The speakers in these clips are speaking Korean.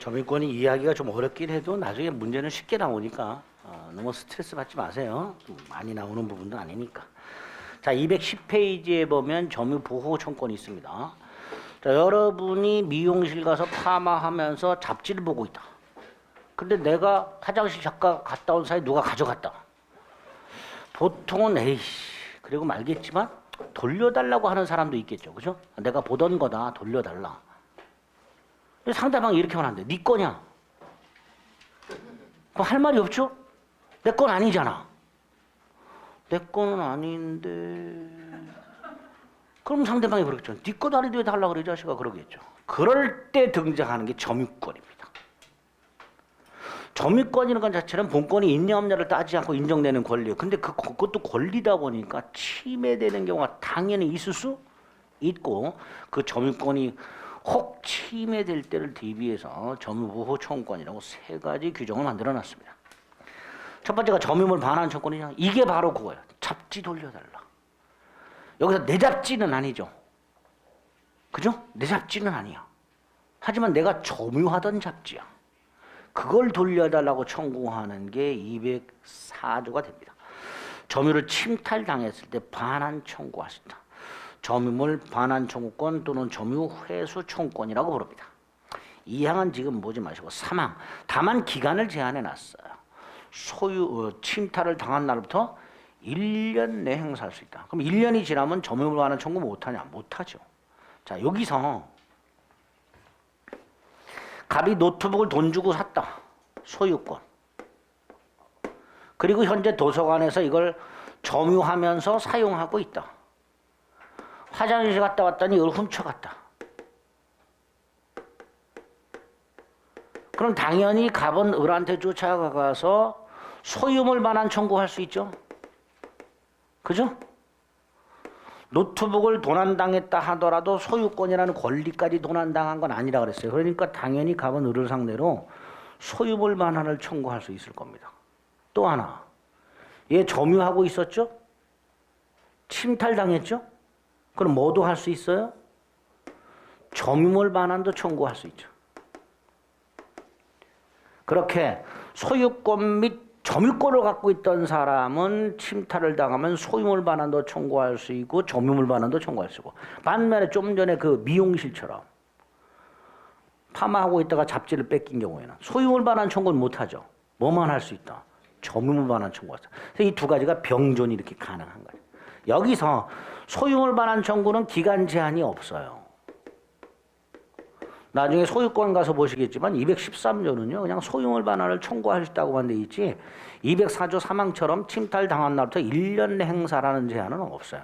점유권이 이해하기가 좀 어렵긴 해도 나중에 문제는 쉽게 나오니까 너무 스트레스 받지 마세요. 좀 많이 나오는 부분도 아니니까. 자, 210페이지에 보면 점유보호청권이 있습니다. 자, 여러분이 미용실 가서 파마하면서 잡지를 보고 있다. 근데 내가 화장실 잠깐 갔다 온 사이에 누가 가져갔다. 보통은 에이씨 그리고 말겠지만 돌려달라고 하는 사람도 있겠죠. 그죠? 내가 보던 거다 돌려달라. 상대방이 이렇게 하면 안 돼. 네 거냐? 그럼 할 말이 없죠? 내 건 아니잖아. 내 거는 아닌데. 그럼 상대방이 그러겠죠. 네 거도 아닌데 왜 달라고 그래, 이 자식아. 그러겠죠. 그럴 때 등장하는 게 점유권입니다. 점유권이라는 것 자체는 본권이 있냐 없냐를 따지지 않고 인정되는 권리예요. 근데 그것도 권리다 보니까 침해되는 경우가 당연히 있을 수 있고, 그 점유권이 혹 침해될 때를 대비해서 점유보호청권이라고 세 가지 규정을 만들어 놨습니다. 첫 번째가 점유물 반환 청권이냐. 이게 바로 그거예요. 잡지 돌려달라. 여기서 내 잡지는 아니죠. 그죠? 내 잡지는 아니야. 하지만 내가 점유하던 잡지야. 그걸 돌려달라고 청구하는 게 204조가 됩니다. 점유를 침탈당했을 때 반환 청구할 수 있다. 점유물 반환 청구권 또는 점유 회수 청구권이라고 부릅니다. 2항은 지금 보지 마시고 3항. 다만 기간을 제한해 놨어요. 침탈을 당한 날부터 1년 내 행사할 수 있다. 그럼 1년이 지나면 점유물 반환 청구 못하냐? 못하죠. 자, 여기서 갑이 노트북을 돈 주고 샀다. 소유권. 그리고 현재 도서관에서 이걸 점유하면서 사용하고 있다. 화장실 갔다 왔더니 이걸 훔쳐갔다. 그럼 당연히 갑은 을한테 쫓아가서 소유물 반환 청구할 수 있죠. 그죠? 노트북을 도난당했다 하더라도 소유권이라는 권리까지 도난당한 건 아니라 그랬어요. 그러니까 당연히 갑은 을을 상대로 소유물 반환을 청구할 수 있을 겁니다. 또 하나, 얘 점유하고 있었죠? 침탈당했죠? 그럼 뭐도 할 수 있어요? 점유물 반환도 청구할 수 있죠. 그렇게 소유권 및 점유권을 갖고 있던 사람은 침탈을 당하면 소유물 반환도 청구할 수 있고 점유물 반환도 청구할 수 있고, 반면에 좀 전에 그 미용실처럼 파마하고 있다가 잡지를 뺏긴 경우에는 소유물 반환 청구는 못하죠. 뭐만 할 수 있다? 점유물 반환 청구할 수 있다. 그래서 이 두 가지가 병존이 이렇게 가능한 거예요. 여기서 소유물 반환 청구는 기간 제한이 없어요. 나중에 소유권 가서 보시겠지만 213조는요. 그냥 소유물 반환을 청구할 수 있다고만 돼 있지 204조 3항처럼 침탈당한 날부터 1년 내 행사라는 제한은 없어요.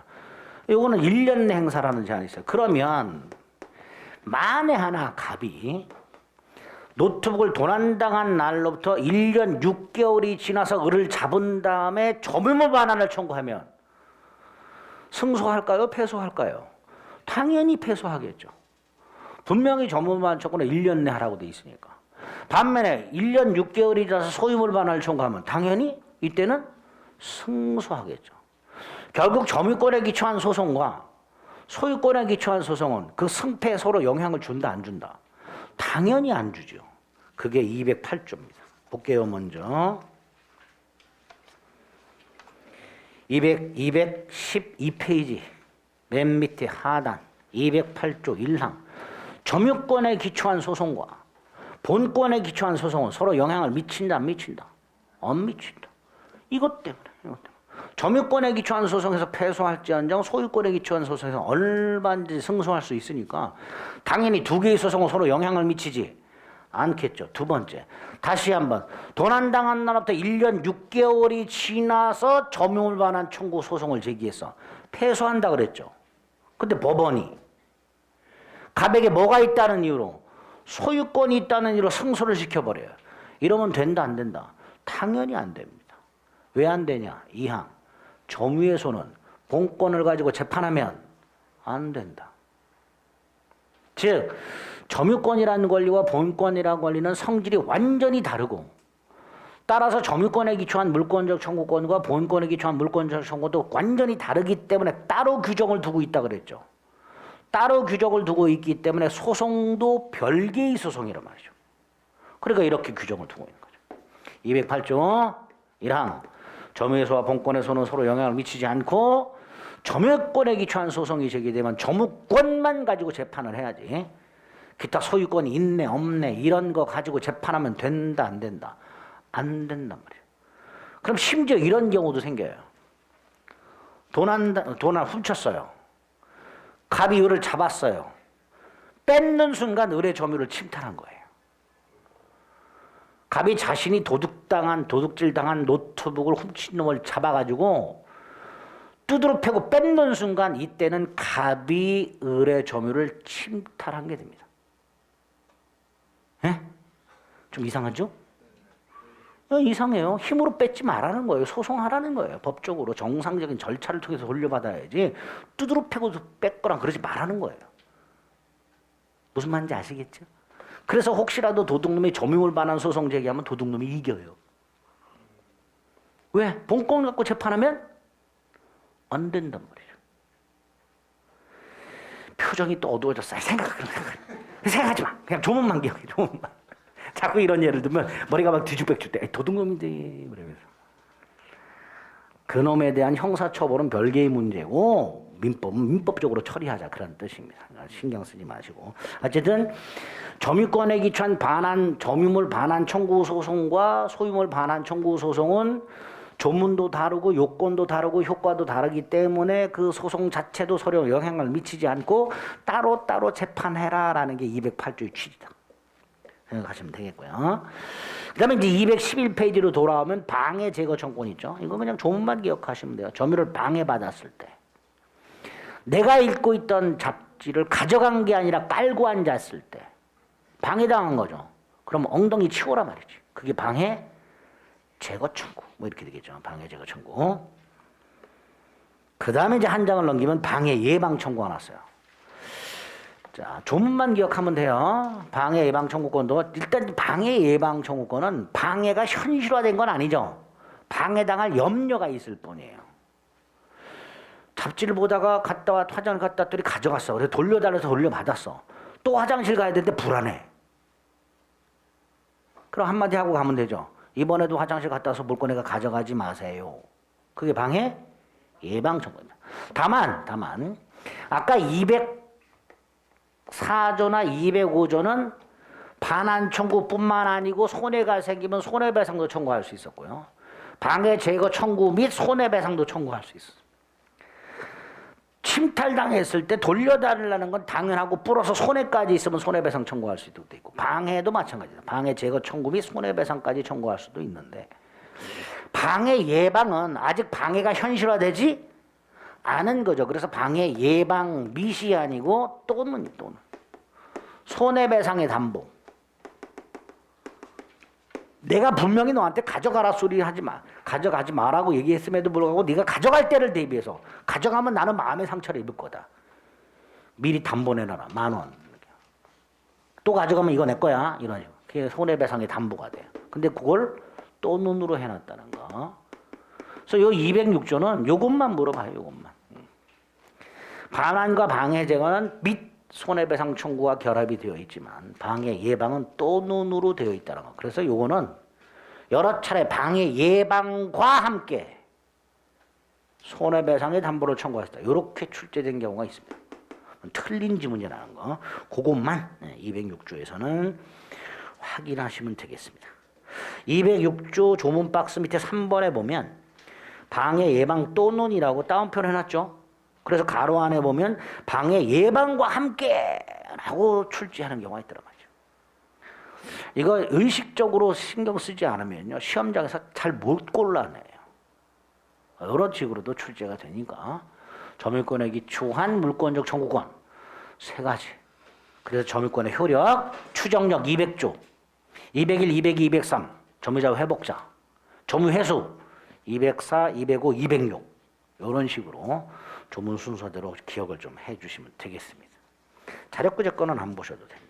이거는 1년 내 행사라는 제한이 있어요. 그러면 만에 하나 갑이 노트북을 도난당한 날로부터 1년 6개월이 지나서 을을 잡은 다음에 점유물 반환을 청구하면 승소할까요? 패소할까요? 당연히 패소하겠죠. 분명히 점유물 반환 청구는 1년 내 하라고 돼 있으니까. 반면에 1년 6개월이 지나서 소유물 반환을 청구하면 당연히 이때는 승소하겠죠. 결국 점유권에 기초한 소송과 소유권에 기초한 소송은 그 승패에 서로 영향을 준다 안 준다? 당연히 안 주죠. 그게 208조입니다. 볼게요. 먼저 212페이지 맨 밑에 하단 208조 1항. 점유권에 기초한 소송과 본권에 기초한 소송은 서로 영향을 미친다 안 미친다? 안 미친다. 이것 때문에. 점유권에 기초한 소송에서 패소할지언정 소유권에 기초한 소송에서 얼마든지 승소할 수 있으니까 당연히 두 개의 소송은 서로 영향을 미치지 않겠죠. 두 번째, 다시 한번 도난당한 날부터 1년 6개월이 지나서 점유물 반환 청구 소송을 제기해서 패소한다 그랬죠. 근데 법원이 갑에게 뭐가 있다는 이유로 소유권이 있다는 이유로 승소를 시켜버려요. 이러면 된다 안 된다? 당연히 안 됩니다. 왜 안 되냐? 2항. 점유의 손은 본권을 가지고 재판하면 안 된다. 즉 점유권이라는 권리와 본권이라는 권리는 성질이 완전히 다르고, 따라서 점유권에 기초한 물권적 청구권과 본권에 기초한 물권적 청구도 완전히 다르기 때문에 따로 규정을 두고 있다 그랬죠. 따로 규정을 두고 있기 때문에 소송도 별개의 소송이란 말이죠. 그러니까 이렇게 규정을 두고 있는 거죠. 208조 1항 점유소와 본권에서는 서로 영향을 미치지 않고 점유권에 기초한 소송이 제기되면 점유권만 가지고 재판을 해야지. 기타 소유권이 있네 없네 이런 거 가지고 재판하면 된다 안 된다? 안 된단 말이에요. 그럼 심지어 이런 경우도 생겨요. 돈을 훔쳤어요. 갑이 을을 잡았어요. 뺏는 순간 을의 점유를 침탈한 거예요. 갑이 자신이 도둑질당한 노트북을 훔친 놈을 잡아가지고 두드러 패고 뺏는 순간 이때는 갑이 을의 점유를 침탈한 게 됩니다. 예? 좀 이상하죠? 이상해요. 힘으로 뺏지 말라는 거예요. 소송하라는 거예요. 법적으로 정상적인 절차를 통해서 돌려받아야지 두드러 패고 뺏거나 그러지 말라는 거예요. 무슨 말인지 아시겠죠? 그래서 혹시라도 도둑놈이 점유물 반환 소송 제기하면 도둑놈이 이겨요. 왜? 본권 갖고 재판하면 안 된단 말이죠. 표정이 또 어두워졌어요. 생각하지 마. 그냥 조문만 기억해. 조문만. 자꾸 이런 예를 들면 머리가 막 뒤죽백죽 돼. 도둑놈인데 그러면서. 그놈에 대한 형사처벌은 별개의 문제고 민법은 민법적으로 처리하자 그런 뜻입니다. 신경 쓰지 마시고. 어쨌든 점유권에 기초한 점유물 반환 청구 소송과 소유물 반환 청구 소송은 조문도 다르고 요건도 다르고 효과도 다르기 때문에 그 소송 자체도 서로 영향을 미치지 않고 따로따로 재판해라라는 게 208조의 취지다. 생각하시면 되겠고요. 그 다음에 이제 211페이지로 돌아오면 방해 제거 청구권 있죠. 이거 그냥 조문만 기억하시면 돼요. 점유를 방해받았을 때. 내가 읽고 있던 잡지를 가져간 게 아니라 깔고 앉았을 때. 방해당한 거죠. 그럼 엉덩이 치워라 말이지. 그게 방해 제거 청구. 뭐 이렇게 되겠죠. 방해 제거 청구. 그 다음에 이제 한 장을 넘기면 방해 예방 청구가 났어요. 자, 조문만 기억하면 돼요. 방해 예방 청구권도 일단 방해 예방 청구권은 방해가 현실화된 건 아니죠. 방해당할 염려가 있을 뿐이에요. 잡지를 보다가 화장실 갔다 왔더니 가져갔어. 그래서 돌려달라서 돌려받았어. 또 화장실 가야 되는데 불안해. 그럼 한마디 하고 가면 되죠. 이번에도 화장실 갔다 와서 물건 가져가지 마세요. 그게 방해 예방 청구입니다. 다만 아까 204조나 205조는 반환 청구뿐만 아니고 손해가 생기면 손해배상도 청구할 수 있었고요. 방해 제거 청구 및 손해배상도 청구할 수 있었어요. 침탈당했을 때 돌려달라는 건 당연하고 플러스 손해까지 있으면 손해배상 청구할 수도 있고 방해도 마찬가지다. 방해 제거 청구 및 손해배상까지 청구할 수도 있는데 방해 예방은 아직 방해가 현실화되지 않은 거죠. 그래서 방해 예방 밋이 아니고 또는 손해배상의 담보. 내가 분명히 너한테 가져가라 소리 하지 마. 가져가지 마라고 얘기했음에도 불구하고 네가 가져갈 때를 대비해서 가져가면 나는 마음의 상처를 입을 거다. 미리 담보 내놔라. 10,000원. 또 가져가면 이거 내 거야. 이런 식으로. 그게 손해배상의 담보가 돼요. 근데 그걸 또 눈으로 해놨다는 거. 그래서 요 206조는 요것만 물어봐요. 요것만. 반환과 방해 제거는 및 손해배상 청구와 결합이 되어 있지만 방해 예방은 또 눈으로 되어 있다는 거. 그래서 요거는 여러 차례 방해 예방과 함께 손해배상의 담보를 청구했다. 이렇게 출제된 경우가 있습니다. 틀린 지문이라는 거. 그것만 206조에서는 확인하시면 되겠습니다. 206조 조문 박스 밑에 3번에 보면 방해 예방 또는이라고 따옴표를 해놨죠. 그래서 가로 안에 보면 방해 예방과 함께 라고 출제하는 경우가 있더라고요. 이거 의식적으로 신경 쓰지 않으면요. 시험장에서 잘 못 골라내요. 여러 식으로도 출제가 되니까 점유권에 기초한 물권적 청구권 3가지. 그래서 점유권의 효력, 추정력 200조, 201, 202, 203 점유자 회복자, 점유회수 204, 205, 206 이런 식으로 조문 순서대로 기억을 좀 해주시면 되겠습니다. 자력구제 건은 안 보셔도 됩니다.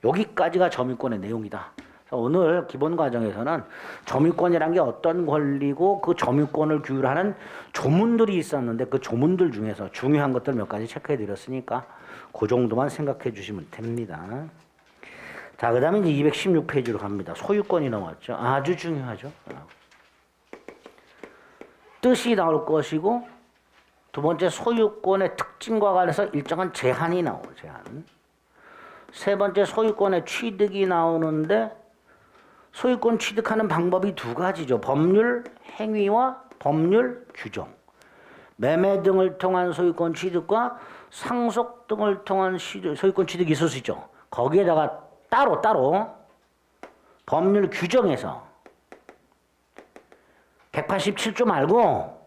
여기까지가 점유권의 내용이다. 오늘 기본 과정에서는 점유권이란 게 어떤 권리고 그 점유권을 규율하는 조문들이 있었는데 그 조문들 중에서 중요한 것들 몇 가지 체크해 드렸으니까 그 정도만 생각해 주시면 됩니다. 자, 그 다음에 이제 216페이지로 갑니다. 소유권이 나왔죠. 아주 중요하죠. 뜻이 나올 것이고, 두 번째 소유권의 특징과 관해서 일정한 제한이 나오고, 제한. 세 번째 소유권의 취득이 나오는데, 소유권 취득하는 방법이 두 가지죠. 법률 행위와 법률 규정. 매매 등을 통한 소유권 취득과 상속 등을 통한 소유권 취득이 있을 수 있죠. 거기에다가 따로 법률 규정에서 187조 말고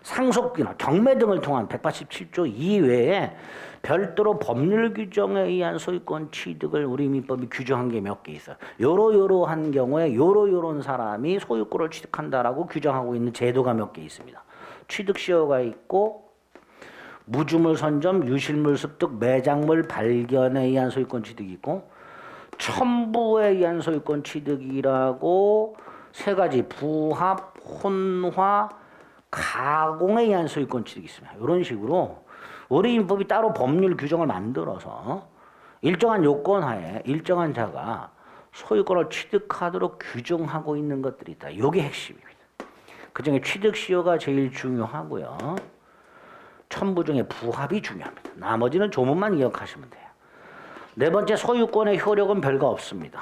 상속이나 경매 등을 통한 187조 이외에 별도로 법률 규정에 의한 소유권 취득을 우리 민법이 규정한 게 몇 개 있어요. 요러요러한 경우에 요런 사람이 소유권을 취득한다라고 규정하고 있는 제도가 몇 개 있습니다. 취득시효가 있고, 무주물 선점, 유실물 습득, 매장물 발견에 의한 소유권 취득이 있고, 첨부에 의한 소유권 취득이라고 세 가지 부합, 혼화, 가공에 의한 소유권 취득이 있습니다. 이런 식으로 우리 민법이 따로 법률 규정을 만들어서 일정한 요건 하에 일정한 자가 소유권을 취득하도록 규정하고 있는 것들이 있다. 이게 핵심입니다. 그중에 취득시효가 제일 중요하고요. 첨부 중에 부합이 중요합니다. 나머지는 조문만 기억하시면 돼요. 네 번째, 소유권의 효력은 별거 없습니다.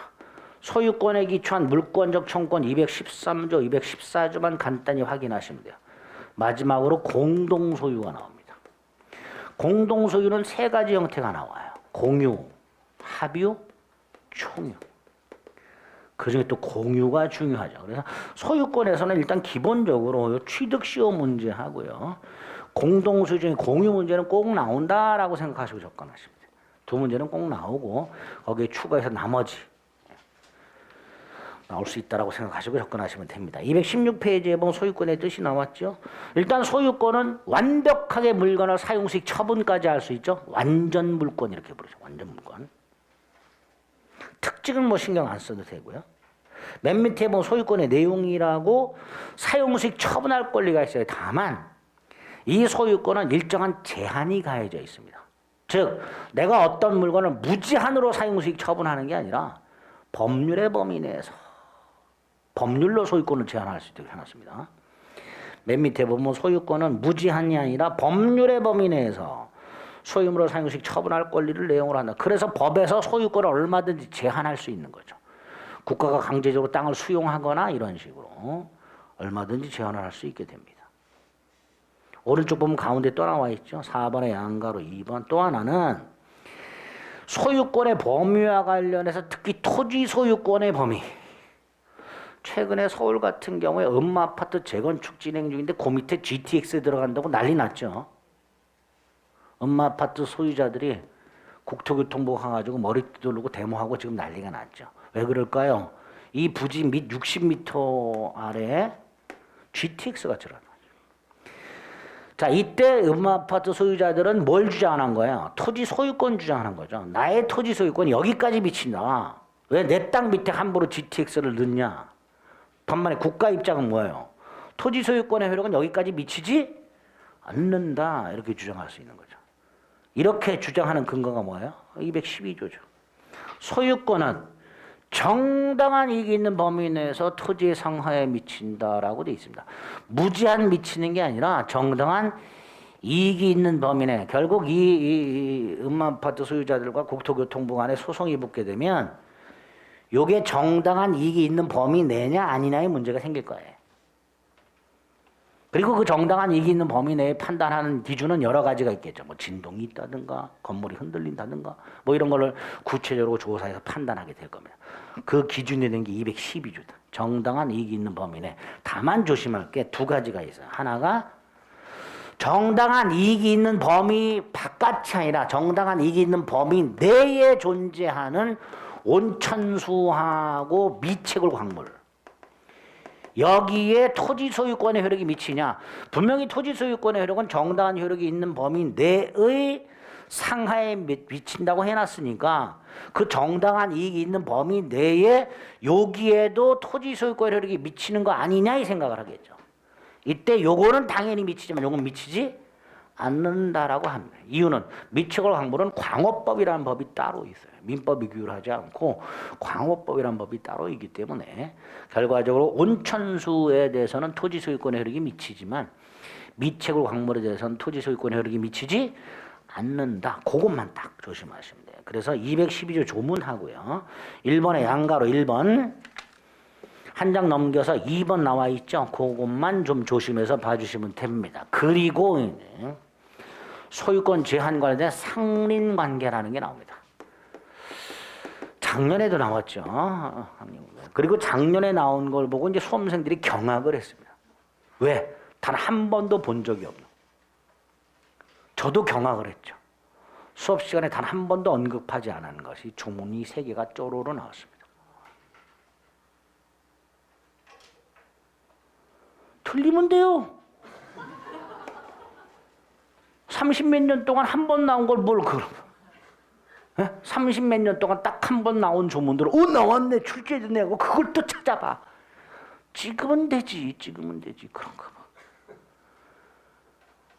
소유권에 기초한 물권적 청구권 213조, 214조만 간단히 확인하시면 돼요. 마지막으로 공동소유가 나옵니다. 공동소유는 세 가지 형태가 나와요. 공유, 합유, 총유. 그중에 또 공유가 중요하죠. 그래서 소유권에서는 일단 기본적으로 취득시효 문제하고요. 공동소유 중에 공유 문제는 꼭 나온다라고 생각하시고 접근하시면 돼요. 두 문제는 꼭 나오고 거기에 추가해서 나머지 나올 수 있다라고 생각하시고 접근하시면 됩니다. 216페이지에 보면 소유권의 뜻이 나왔죠. 일단 소유권은 완벽하게 물건을 사용식 처분까지 할 수 있죠. 완전 물권 이렇게 부르죠. 완전 물권. 특징은 뭐 신경 안 써도 되고요. 맨 밑에 보면 소유권의 내용이라고 사용식 처분할 권리가 있어요. 다만 이 소유권은 일정한 제한이 가해져 있습니다. 즉 내가 어떤 물건을 무제한으로 사용식 처분하는 게 아니라 법률의 범위 내에서 법률로 소유권을 제한할 수 있도록 해놨습니다. 맨 밑에 보면 소유권은 무제한이 아니라 법률의 범위 내에서 소유물을 사용식 처분할 권리를 내용으로 한다. 그래서 법에서 소유권을 얼마든지 제한할 수 있는 거죠. 국가가 강제적으로 땅을 수용하거나 이런 식으로 얼마든지 제한을 할 수 있게 됩니다. 오른쪽 보면 가운데 또 나와 있죠. 4번의 양가로 2번. 또 하나는 소유권의 범위와 관련해서 특히 토지 소유권의 범위. 최근에 서울 같은 경우에 음마아파트 재건축 진행 중인데 그 밑에 GTX 들어간다고 난리 났죠. 음마아파트 소유자들이 국토교통부 가가지고 머리 두르고 데모하고 지금 난리가 났죠. 왜 그럴까요? 이 부지 밑 60m 아래에 GTX가 들어간 거죠. 자, 이때 음마아파트 소유자들은 뭘 주장하는 거예요? 토지 소유권 주장하는 거죠. 나의 토지 소유권이 여기까지 미친다. 왜 내 땅 밑에 함부로 GTX를 넣냐? 반면에 국가 입장은 뭐예요? 토지 소유권의 효력은 여기까지 미치지 않는다. 이렇게 주장할 수 있는 거죠. 이렇게 주장하는 근거가 뭐예요? 212조죠. 소유권은 정당한 이익이 있는 범위 내에서 토지의 상하에 미친다라고 되어 있습니다. 무제한 미치는 게 아니라 정당한 이익이 있는 범위 내. 결국 이 음마아파트 소유자들과 국토교통부 간에 소송이 붙게 되면 요게 정당한 이익이 있는 범위 내냐 아니냐의 문제가 생길 거예요. 그리고 그 정당한 이익이 있는 범위 내에 판단하는 기준은 여러 가지가 있겠죠. 뭐 진동이 있다든가 건물이 흔들린다든가 뭐 이런 거를 구체적으로 조사해서 판단하게 될 겁니다. 그 기준이 된 게 212조다. 정당한 이익이 있는 범위 내. 다만 조심할 게 두 가지가 있어요. 하나가 정당한 이익이 있는 범위 바깥이 아니라 정당한 이익이 있는 범위 내에 존재하는 온천수하고 미채굴 광물. 여기에 토지 소유권의 효력이 미치냐? 분명히 토지 소유권의 효력은 정당한 효력이 있는 범위 내의 상하에 미친다고 해놨으니까 그 정당한 이익이 있는 범위 내에 여기에도 토지 소유권 효력이 미치는 거 아니냐 이 생각을 하겠죠. 이때 요거는 당연히 미치지만 요건 미치지 않는다라고 합니다. 이유는 미채굴 광물은 광업법이라는 법이 따로 있어요. 민법이 규율하지 않고 광호법이라는 법이 따로 있기 때문에 결과적으로 온천수에 대해서는 토지 소유권의 효력이 미치지만 미채굴 광물에 대해서는 토지 소유권의 효력이 미치지 않는다. 그것만 딱 조심하시면 돼요. 그래서 212조 조문하고요. 1번의 양가로 1번 한 장 넘겨서 2번 나와 있죠. 그것만 좀 조심해서 봐주시면 됩니다. 그리고 이제 소유권 제한 관련된 상린관계라는 게 나옵니다. 작년에도 나왔죠. 그리고 작년에 나온 걸 보고 이제 수험생들이 경악을 했습니다. 왜? 단 한 번도 본 적이 없는. 저도 경악을 했죠. 수업 시간에 단 한 번도 언급하지 않은 것이 조문이 3개가 쪼로로 나왔습니다. 틀리면 돼요. 30몇 년 동안 한 번 나온 걸 뭘 그럼? 30몇 년 동안 딱 한 번 나온 조문들을 나왔네 출제도 내고 그걸 또 찾아봐. 찍으면 되지. 그런 거 봐.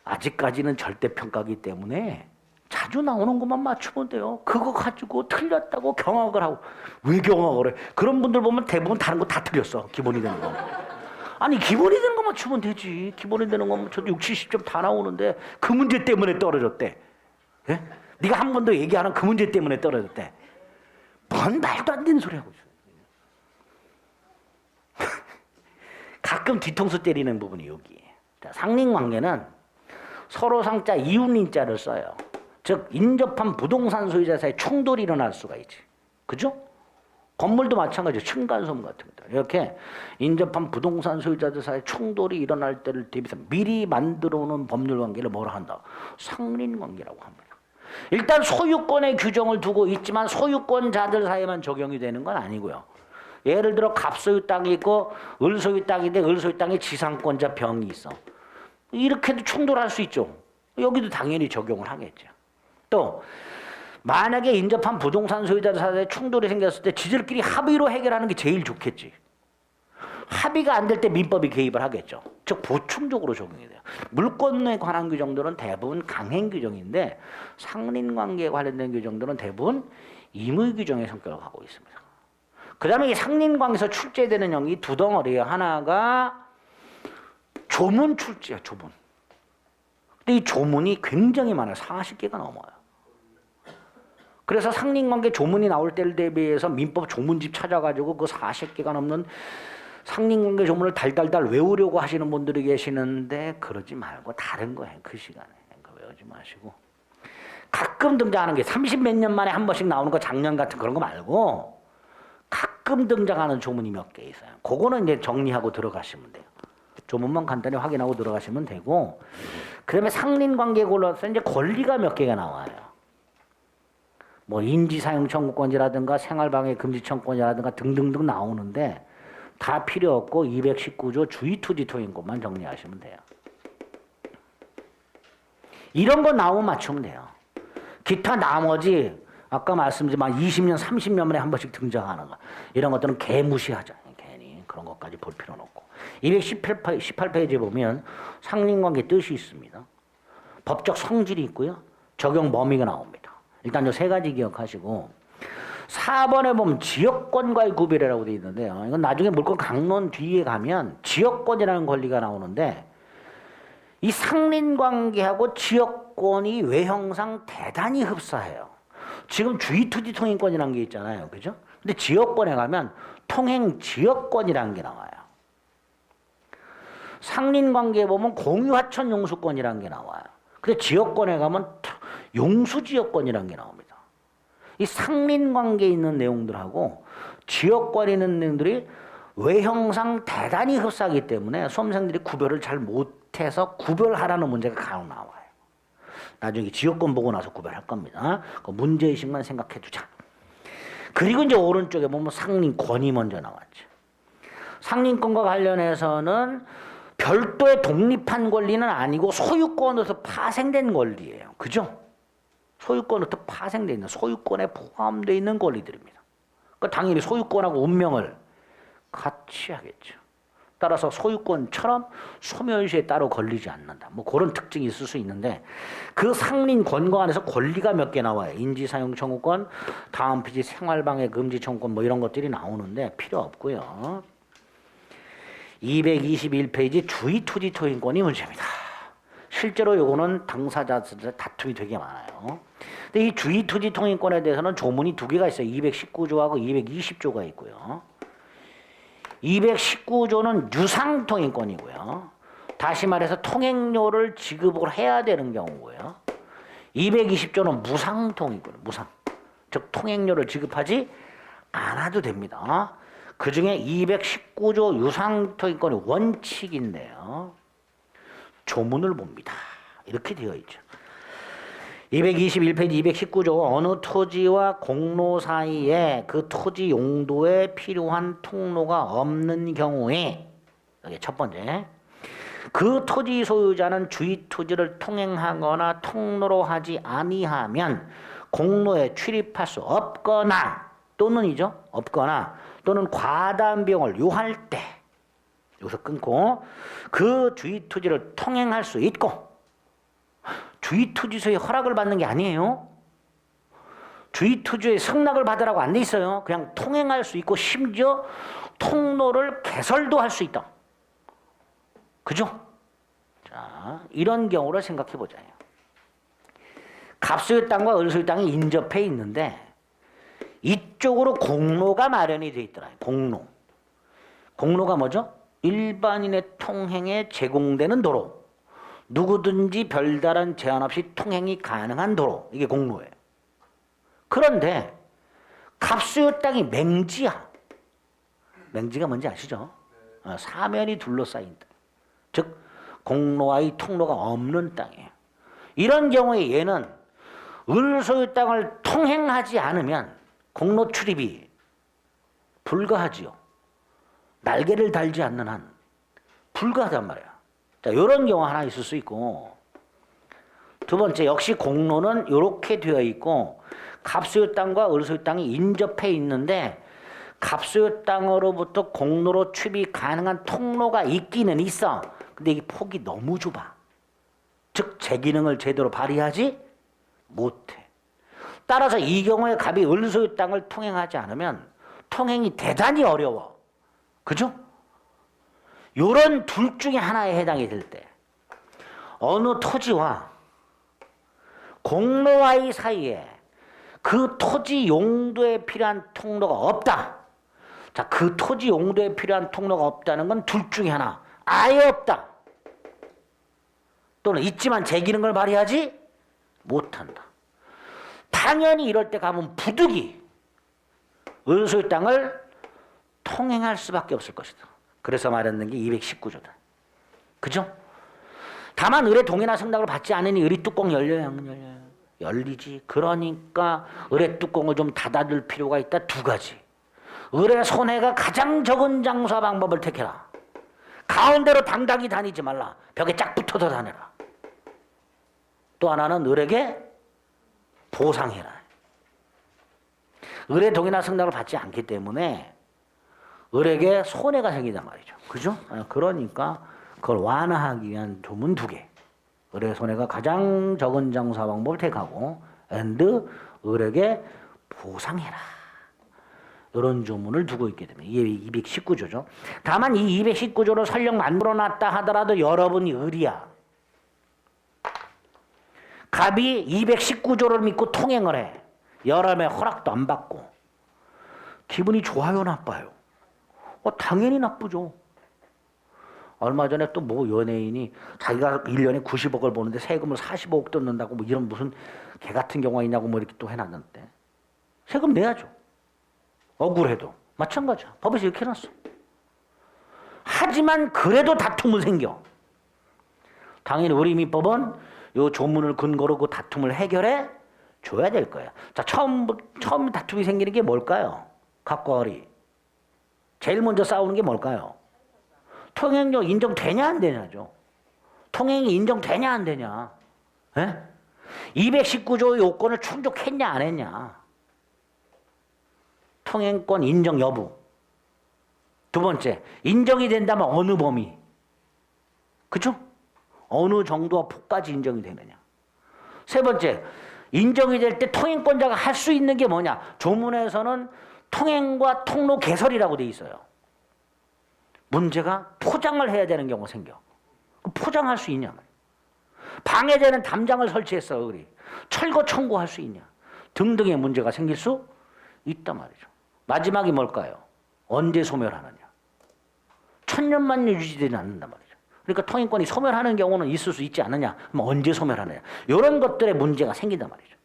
아직까지는 절대평가기 때문에 자주 나오는 것만 맞추면 돼요. 그거 가지고 틀렸다고 경악을 하고 왜 경악을 해? 그런 분들 보면 대부분 다른 거 다 틀렸어. 기본이 되는 거. 아니 기본이 되는 거 맞추면 되지. 기본이 되는 거면 저도 60, 70점 다 나오는데 그 문제 때문에 떨어졌대. 예? 네가 한 번도 얘기 안 한 그 문제 때문에 떨어졌대. 뭔 말도 안 되는 소리 하고 있어. 가끔 뒤통수 때리는 부분이 여기에. 자, 상린관계는 서로 상자 이웃인자를 써요. 즉 인접한 부동산 소유자 사이에 충돌이 일어날 수가 있지. 그죠? 건물도 마찬가지죠. 층간소음 같은 것들. 이렇게 인접한 부동산 소유자들 사이에 충돌이 일어날 때를 대비해서 미리 만들어 놓은 법률 관계를 뭐라 한다? 상린관계라고 합니다. 일단 소유권의 규정을 두고 있지만 소유권자들 사이에만 적용이 되는 건 아니고요. 예를 들어 갑소유 땅이 있고 을소유 땅인데 을소유 땅에 지상권자 병이 있어. 이렇게도 충돌할 수 있죠. 여기도 당연히 적용을 하겠죠. 또 만약에 인접한 부동산 소유자들 사이에 충돌이 생겼을 때 지들끼리 합의로 해결하는 게 제일 좋겠지. 합의가 안 될 때 민법이 개입을 하겠죠. 즉 보충적으로 적용이 돼요. 물권에 관한 규정들은 대부분 강행 규정인데 상린관계에 관련된 규정들은 대부분 임의 규정의 성격을 갖고 있습니다. 그 다음에 이 상린관계에서 출제되는 형이 두 덩어리예요. 하나가 조문 출제야. 조문. 근데 이 조문이 굉장히 많아요. 40개가 넘어요. 그래서 상린관계 조문이 나올 때를 대비해서 민법 조문집 찾아가지고 그 40개가 넘는 상린관계 조문을 달달달 외우려고 하시는 분들이 계시는데 그러지 말고 다른 거 해. 그 시간에. 그거 외우지 마시고. 가끔 등장하는 게 30몇 년 만에 한 번씩 나오는 거 작년 같은 그런 거 말고 가끔 등장하는 조문이 몇 개 있어요. 그거는 이제 정리하고 들어가시면 돼요. 조문만 간단히 확인하고 들어가시면 되고 그다음에 상린관계에 골라서 이제 권리가 몇 개가 나와요. 뭐 인지사용 청구권이라든가 생활방해 금지 청구권이라든가 등등등 나오는데 다 필요 없고 219조 주의투지토인권만 정리하시면 돼요. 이런 거 나오면 맞추면 돼요. 기타 나머지 아까 말씀드린 20년, 30년 만에 한 번씩 등장하는 거 이런 것들은 개무시하자. 괜히 그런 것까지 볼 필요는 없고 218페이지에 보면 상린관계 뜻이 있습니다. 법적 성질이 있고요. 적용 범위가 나옵니다. 일단 이 3가지 기억하시고 4번에 보면 지역권과의 구별이라고 되어 있는데요. 이건 나중에 물권 강론 뒤에 가면 지역권이라는 권리가 나오는데 이 상린관계하고 지역권이 외형상 대단히 흡사해요. 지금 주의투지통행권이라는 게 있잖아요. 그죠? 근데 지역권에 가면 통행지역권이라는 게 나와요. 상린관계에 보면 공유하천 용수권이라는 게 나와요. 근데 지역권에 가면 용수지역권이라는 게 나옵니다. 이 상린관계에 있는 내용들하고 지역권에 있는 내용들이 외형상 대단히 흡사하기 때문에 수험생들이 구별을 잘 못해서 구별하라는 문제가 간혹 나와요. 나중에 지역권 보고 나서 구별할 겁니다. 그 문제의식만 생각해 두자. 그리고 이제 오른쪽에 보면 상린권이 먼저 나왔죠. 상린권과 관련해서는 별도의 독립한 권리는 아니고 소유권으로서 파생된 권리예요. 그죠? 소유권으로부터 파생되어 있는 소유권에 포함되어 있는 권리들입니다. 그러니까 당연히 소유권하고 운명을 같이 하겠죠. 따라서 소유권처럼 소멸시에 따로 걸리지 않는다. 뭐 그런 특징이 있을 수 있는데 그 상린 권고 안에서 권리가 몇 개 나와요. 인지사용 청구권, 다음 페이지 생활방해 금지 청구권 뭐 이런 것들이 나오는데 필요 없고요. 221페이지 주의투지 토행권이 문제입니다. 실제로 요거는 당사자들의 다툼이 되게 많아요. 근데 이 주의투지 통행권에 대해서는 조문이 두 개가 있어요. 219조하고 220조가 있고요. 219조는 유상통행권이고요. 다시 말해서 통행료를 지급을 해야 되는 경우고요. 220조는 무상통행권, 무상. 즉 통행료를 지급하지 않아도 됩니다. 그 중에 219조 유상통행권이 원칙인데요. 조문을 봅니다. 이렇게 되어 있죠. 221페이지 219조 어느 토지와 공로 사이에 그 토지 용도에 필요한 통로가 없는 경우에 이게 첫 번째 그 토지 소유자는 주의 토지를 통행하거나 통로로 하지 아니하면 공로에 출입할 수 없거나 또는이죠. 없거나 또는 과다한 비용을 요할 때 여기서 끊고 그 주의 토지를 통행할 수 있고 주의투지소의 허락을 받는 게 아니에요. 주의투지의 승낙을 받으라고 안 돼 있어요. 그냥 통행할 수 있고 심지어 통로를 개설도 할 수 있다. 그죠? 자, 이런 경우를 생각해 보자요. 갑소유 땅과 을소유 땅이 인접해 있는데 이쪽으로 공로가 마련이 돼 있더라고요. 공로. 공로가 뭐죠? 일반인의 통행에 제공되는 도로. 누구든지 별다른 제한 없이 통행이 가능한 도로. 이게 공로예요. 그런데 갑수요 땅이 맹지야. 맹지가 뭔지 아시죠? 사면이 둘러싸인 땅. 즉 공로와의 통로가 없는 땅이에요. 이런 경우에 얘는 을소유 땅을 통행하지 않으면 공로 출입이 불가하지요. 날개를 달지 않는 한 불가하단 말이야. 자, 이런 경우 하나 있을 수 있고 두 번째 역시 공로는 이렇게 되어 있고 갑수요 땅과 을소유 땅이 인접해 있는데 갑수요 땅으로부터 공로로 출입이 가능한 통로가 있기는 있어. 근데 이 폭이 너무 좁아. 즉 제 기능을 제대로 발휘하지 못해. 따라서 이 경우에 갑이 을소유 땅을 통행하지 않으면 통행이 대단히 어려워. 그죠? 요런 둘 중에 하나에 해당이 될 때 어느 토지와 공로와의 사이에 그 토지 용도에 필요한 통로가 없다. 자, 그 토지 용도에 필요한 통로가 없다는 건 둘 중에 하나. 아예 없다. 또는 있지만 제 기능을 발휘하지 못한다. 당연히 이럴 때 가면 부득이 을소유 땅을 통행할 수밖에 없을 것이다. 그래서 마련된 게 219조다. 그죠? 다만 을의 동의나 승낙을 받지 않으니 을이 뚜껑 열려요? 안 열려요? 열리지. 그러니까 을의 뚜껑을 좀 닫아둘 필요가 있다. 두 가지. 을의 손해가 가장 적은 장사 방법을 택해라. 가운데로 당당히 다니지 말라. 벽에 쫙 붙어서 다녀라. 또 하나는 을에게 보상해라. 을의 동의나 승낙을 받지 않기 때문에 을에게 손해가 생기단 말이죠. 그죠? 그러니까 그걸 완화하기 위한 조문 두 개. 을의 손해가 가장 적은 장사 방법을 택하고 and 을에게 보상해라. 이런 조문을 두고 있게 되면 이게 219조죠. 다만 이 219조를 설령 만들어놨다 하더라도 여러분이 을이야. 갑이 219조를 믿고 통행을 해. 여러분의 허락도 안 받고. 기분이 좋아요, 나빠요? 당연히 나쁘죠. 얼마 전에 또 뭐 연예인이 자기가 1년에 90억을 버는데 세금을 45억 뜯는다고 뭐 이런 무슨 개 같은 경우가 있냐고 뭐 이렇게 또 해놨는데 세금 내야죠. 억울해도. 마찬가지야. 법에서 이렇게 해놨어. 하지만 그래도 다툼은 생겨. 당연히 우리 민법은 요 조문을 근거로 그 다툼을 해결해 줘야 될 거야. 자, 처음 다툼이 생기는 게 뭘까요? 갑과 을이. 제일 먼저 싸우는 게 뭘까요? 통행료 인정되냐 안 되냐죠. 통행이 인정되냐 안 되냐. 에? 219조 요건을 충족했냐 안 했냐. 통행권 인정 여부. 두 번째, 인정이 된다면 어느 범위? 그죠? 어느 정도와 폭까지 인정이 되느냐. 세 번째, 인정이 될 때 통행권자가 할 수 있는 게 뭐냐? 조문에서는 통행과 통로 개설이라고 돼 있어요. 문제가 포장을 해야 되는 경우가 생겨. 포장할 수 있냐? 방해되는 담장을 설치했어, 우리. 철거 청구할 수 있냐? 등등의 문제가 생길 수 있단 말이죠. 마지막이 뭘까요? 언제 소멸하느냐? 천년만년 유지되지 않는단 말이죠. 그러니까 통행권이 소멸하는 경우는 있을 수 있지 않느냐? 그럼 언제 소멸하느냐? 이런 것들의 문제가 생긴단 말이죠.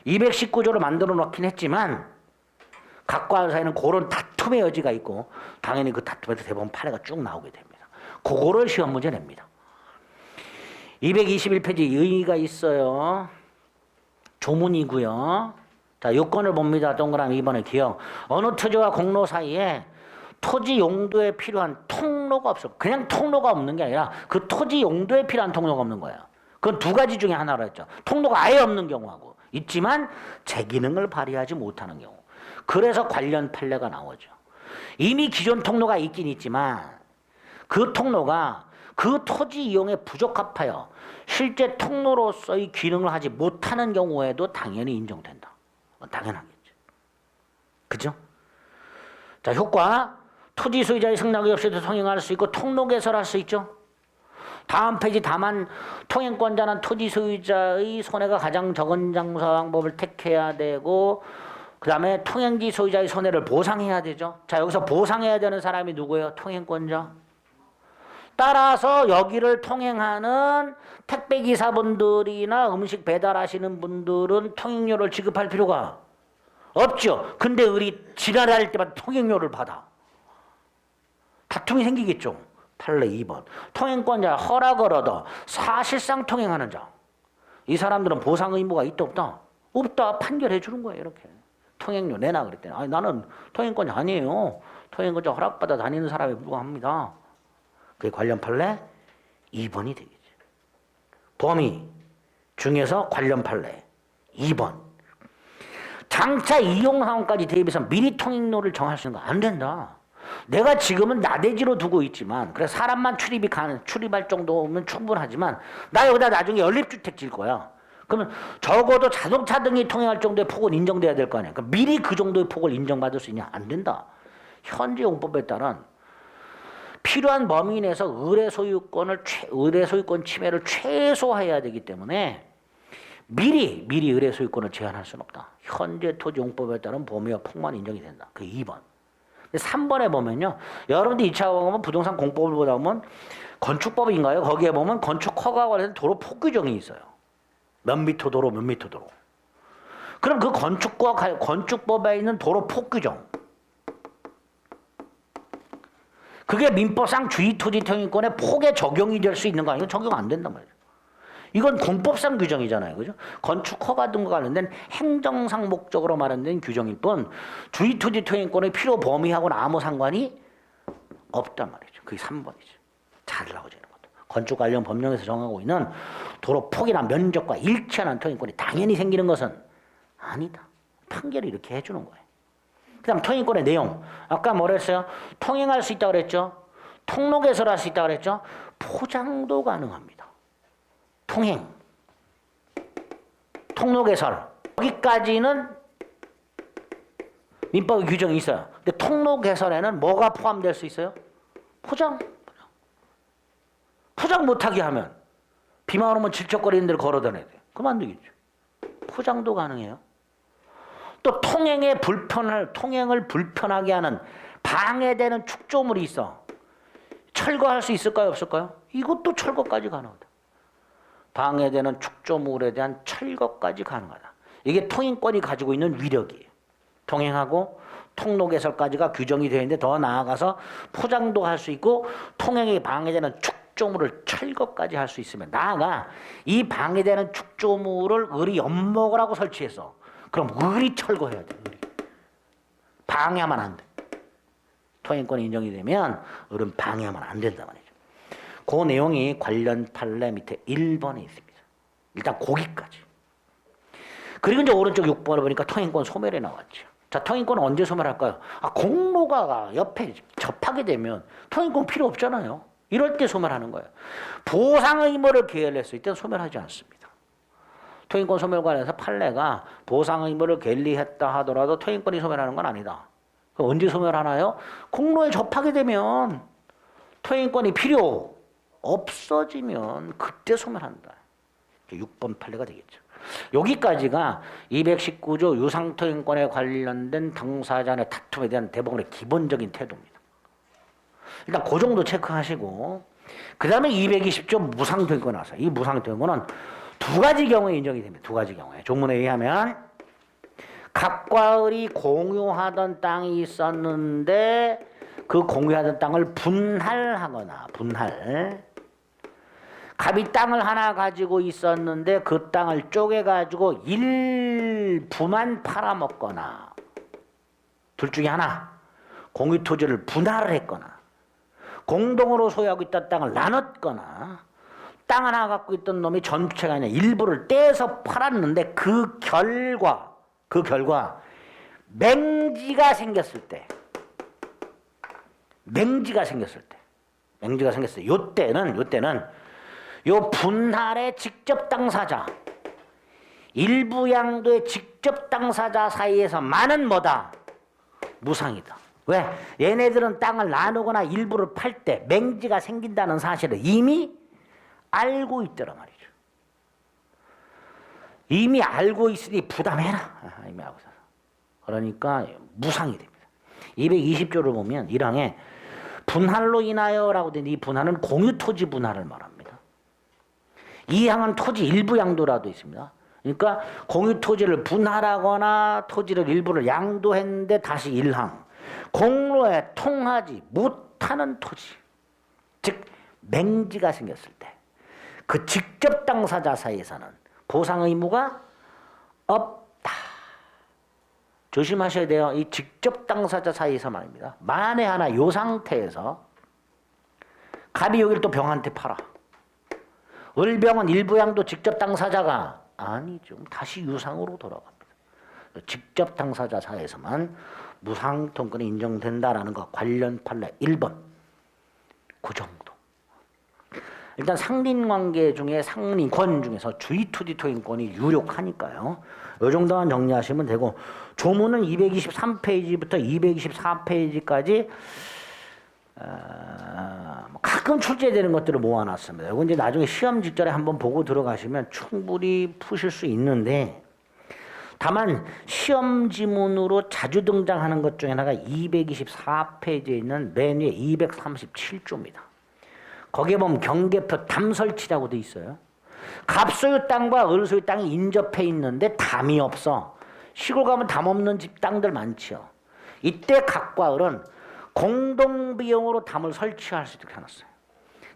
219조를 만들어 놓긴 했지만 각과 사이는 그런 다툼의 여지가 있고 당연히 그 다툼에서 대법원 판례가 쭉 나오게 됩니다. 그거를 시험 문제 냅니다. 221페이지 의의가 있어요. 조문이고요. 자, 요건을 봅니다. 동그라미 2번의 기억. 어느 토지와 공로 사이에 토지 용도에 필요한 통로가 없어. 그냥 통로가 없는 게 아니라 그 토지 용도에 필요한 통로가 없는 거야. 그건 두 가지 중에 하나로 했죠. 통로가 아예 없는 경우하고 있지만 제 기능을 발휘하지 못하는 경우. 그래서 관련 판례가 나오죠. 이미 기존 통로가 있긴 있지만 그 통로가 그 토지 이용에 부적합하여 실제 통로로서의 기능을 하지 못하는 경우에도 당연히 인정된다. 당연하겠죠. 그죠? 자, 효과. 토지 소유자의 승낙이 없이도 통행할 수 있고 통로 개설할 수 있죠. 다음 페이지. 다만 통행권자는 토지 소유자의 손해가 가장 적은 장소 방법을 택해야 되고 그 다음에 통행지 소유자의 손해를 보상해야 되죠. 자, 여기서 보상해야 되는 사람이 누구예요? 통행권자. 따라서 여기를 통행하는 택배기사분들이나 음식 배달하시는 분들은 통행료를 지급할 필요가 없죠. 근데 우리 지랄할 때마다 통행료를 받아. 다툼이 생기겠죠. 판례 2번. 통행권자 허락을 얻어 사실상 통행하는 자. 이 사람들은 보상 의무가 있다 없다? 없다. 판결해 주는 거예요. 이렇게. 통행료 내놔 그랬더니 아니 나는 통행권자 아니에요. 통행권자 허락받아 다니는 사람에 불과합니다. 그게 관련 판례 2번이 되겠죠. 범위 중에서 관련 판례 2번. 장차 이용 상황까지 대비해서 미리 통행료를 정할 수 있는 거 안 된다. 내가 지금은 나대지로 두고 있지만 그래서 사람만 출입할 정도면 충분하지만 나 여기다 나중에 연립주택 질 거야. 그러면 적어도 자동차 등이 통행할 정도의 폭은 인정돼야 될 거 아니야. 그러니까 미리 그 정도의 폭을 인정받을 수 있냐? 안 된다. 현재 용법에 따른 필요한 범위 내에서 의뢰 소유권 침해를 최소화해야 되기 때문에 미리 의뢰 소유권을 제한할 수는 없다. 현재 토지 용법에 따른 범위와 폭만 인정이 된다. 그 2번. 3번에 보면요. 여러분들 2차 보면 부동산 공법을 보다 보면 건축법인가요? 거기에 보면 건축 허가 관련된 도로 폭 규정이 있어요. 몇 미터 도로, 몇 미터 도로. 그럼 그 건축법에 있는 도로 폭 규정. 그게 민법상 주의토지 통행권의 폭에 적용이 될 수 있는 거 아니에요? 적용 안 된단 말이에요. 이건 공법상 규정이잖아요. 그죠? 건축 허가 등과 관련된 행정상 목적으로 마련된 규정일 뿐 주의토지 통행권의 필요 범위하고는 아무 상관이 없단 말이죠. 그게 3번이죠. 잘 나오죠. 건축 관련 법령에서 정하고 있는 도로 폭이나 면적과 일치하는 통행권이 당연히 생기는 것은 아니다. 판결이 이렇게 해주는 거예요. 그 다음 통행권의 내용. 아까 뭐라 했어요? 통행할 수 있다고 그랬죠? 통로 개설할 수 있다고 그랬죠? 포장도 가능합니다. 통행. 통로 개설. 여기까지는 민법의 규정이 있어요. 근데 통로 개설에는 뭐가 포함될 수 있어요? 포장. 포장 못하게 하면 비만 오면 질척거리는 데를 걸어다녀야 돼요. 그럼 안 되겠죠. 포장도 가능해요. 또 통행을 불편하게 하는 방해되는 축조물이 있어. 철거할 수 있을까요? 없을까요? 이것도 철거까지 가능하다. 방해되는 축조물에 대한 철거까지 가능하다. 이게 통행권이 가지고 있는 위력이에요. 통행하고 통로 개설까지가 규정이 되어 있는데 더 나아가서 포장도 할 수 있고 통행에 방해되는 축조물을 철거까지 할 수 있으면 나아가 이 방해되는 축조물을 을이 엿먹으라고 설치했어. 그럼 을이 철거해야 돼. 을이. 방해하면 안 돼. 통행권이 인정이 되면 을은 방해하면 안 된단 말이죠. 그 내용이 관련 판례 밑에 1번에 있습니다. 일단 거기까지. 그리고 이제 오른쪽 6번을 보니까 통행권 소멸에 나왔죠. 자, 통행권은 언제 소멸할까요? 공로가 옆에 접하게 되면 통행권 필요 없잖아요. 이럴 때 소멸하는 거예요. 보상 의무를 계열했을 때는 소멸하지 않습니다. 통행권 소멸관에서 판례가 보상 의무를 계리했다 하더라도 통행권이 소멸하는 건 아니다. 언제 소멸하나요? 공로에 접하게 되면 통행권이 필요 없어지면 그때 소멸한다. 6번 판례가 되겠죠. 여기까지가 219조 유상통행권에 관련된 당사자 간의 다툼에 대한 대법원의 기본적인 태도입니다. 일단 그 정도 체크하시고 그 다음에 220조 무상통행권 나와서 이 무상통행권은 두 가지 경우에 인정이 됩니다. 두 가지 경우에. 조문에 의하면 갑과 을이 공유하던 땅이 있었는데 그 공유하던 땅을 분할하거나 갑이 땅을 하나 가지고 있었는데 그 땅을 쪼개가지고 일부만 팔아먹거나 둘 중에 하나 공유 토지를 분할을 했거나 공동으로 소유하고 있던 땅을 나눴거나 땅 하나 갖고 있던 놈이 전체가 아니라 일부를 떼서 팔았는데 그 결과 맹지가 생겼을 때 요때는 요 분할의 직접 당사자 일부 양도의 직접 당사자 사이에서만은 뭐다? 무상이다. 왜? 얘네들은 땅을 나누거나 일부를 팔 때 맹지가 생긴다는 사실을 이미 알고 있더란 말이죠. 이미 알고 있으니 부담해라. 이미 알고 있어서. 그러니까 무상이 됩니다. 220조를 보면 1항에 분할로 인하여라고 된 이 분할은 공유토지 분할을 말합니다. 2항은 토지 일부 양도라도 있습니다. 그러니까 공유토지를 분할하거나 토지를 일부를 양도했는데 다시 1항 공로에 통하지 못하는 토지 즉 맹지가 생겼을 때 그 직접 당사자 사이에서는 보상 의무가 없다. 조심하셔야 돼요. 이 직접 당사자 사이에서 말입니다. 만에 하나 이 상태에서 갑이 여기를 또 병한테 팔아. 을병은 일부양도 직접 당사자가 아니죠. 다시 유상으로 돌아갑니다. 직접 당사자 사이에서만 무상통권이 인정된다라는 것 관련 판례 1번 그 정도. 일단 상린관계 중에 상린권 중에서 주의투지 통행권이 유력하니까요. 이 정도만 정리하시면 되고 조문은 223페이지부터 224페이지까지 가끔 출제되는 것들을 모아놨습니다. 이건 이제 나중에 시험 직전에 한번 보고 들어가시면 충분히 푸실 수 있는데 다만 시험 지문으로 자주 등장하는 것 중에 하나가 224페이지에 있는 맨 위에 237조입니다. 거기에 보면 경계표 담 설치라고 돼 있어요. 갑소유 땅과 을소유 땅이 인접해 있는데 담이 없어. 시골 가면 담 없는 집 땅들 많지요. 이때 갑과 을은 공동비용으로 담을 설치할 수 있도록 해놨어요.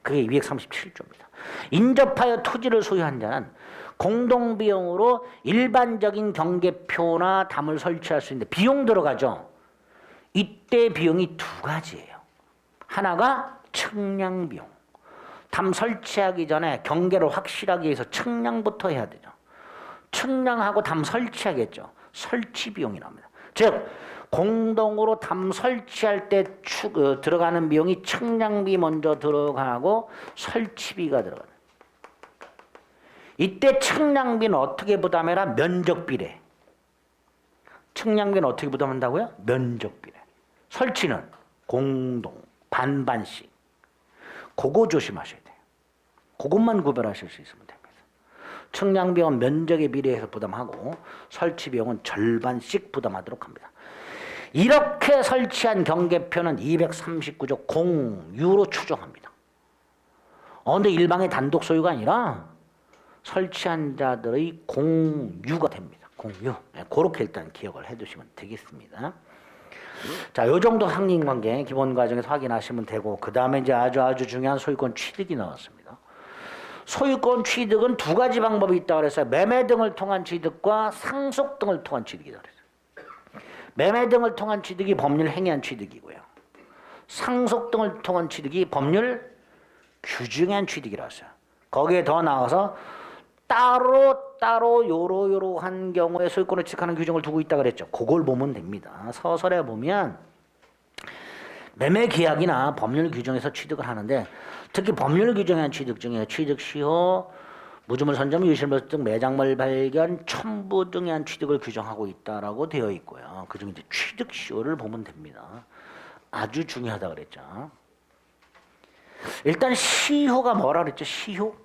그게 237조입니다. 인접하여 토지를 소유한 자는 공동비용으로 일반적인 경계표나 담을 설치할 수 있는데 비용 들어가죠. 이때 비용이 두 가지예요. 하나가 측량비용. 담 설치하기 전에 경계를 확실하게 위해서 측량부터 해야 되죠. 측량하고 담 설치하겠죠. 설치 비용이 납니다. 즉 공동으로 담 설치할 때 들어가는 비용이 측량비 먼저 들어가고 설치비가 들어가요. 이때 측량비는 어떻게 부담해라? 면적비례. 측량비는 어떻게 부담한다고요? 면적비례. 설치는 공동, 반반씩. 그거 조심하셔야 돼요. 그것만 구별하실 수 있으면 됩니다. 측량비용은 면적에 비례해서 부담하고 설치비용은 절반씩 부담하도록 합니다. 이렇게 설치한 경계표는 239조 공유로 추정합니다. 근데 일방의 단독 소유가 아니라 설치한 자들의 공유가 됩니다. 공유. 그렇게 일단 기억을 해두시면 되겠습니다. 자, 요 정도 상린관계 기본 과정에서 확인하시면 되고 그 다음에 이제 아주 중요한 소유권 취득이 나왔습니다. 소유권 취득은 두 가지 방법이 있다고 그랬어요. 매매 등을 통한 취득과 상속 등을 통한 취득이라고 그랬어요. 매매 등을 통한 취득이 법률 행위한 취득이고요. 상속 등을 통한 취득이 법률 규정한 취득이라고 했어요. 거기에 더 나아가서 따로 따로 요러요러한 경우에 소유권을 취득하는 규정을 두고 있다 그랬죠. 그걸 보면 됩니다. 서설에 보면 매매 계약이나 법률 규정에서 취득을 하는데 특히 법률 규정에 한 취득 중에 취득 시효, 무주물 선점, 유실물 등 매장물 발견, 첨부 등에 한 취득을 규정하고 있다라고 되어 있고요. 그중에 이제 취득 시효를 보면 됩니다. 아주 중요하다 그랬죠. 일단 시효가 뭐라 그랬죠? 시효?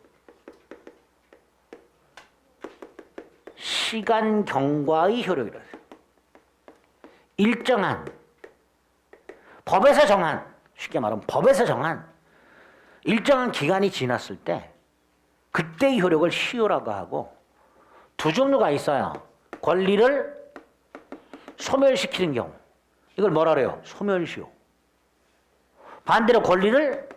시간 경과의 효력이라서 일정한 법에서 정한, 쉽게 말하면 법에서 정한 일정한 기간이 지났을 때 그때의 효력을 시효라고 하고, 두 종류가 있어요. 권리를 소멸시키는 경우, 이걸 뭐라 그래요? 소멸시효. 반대로 권리를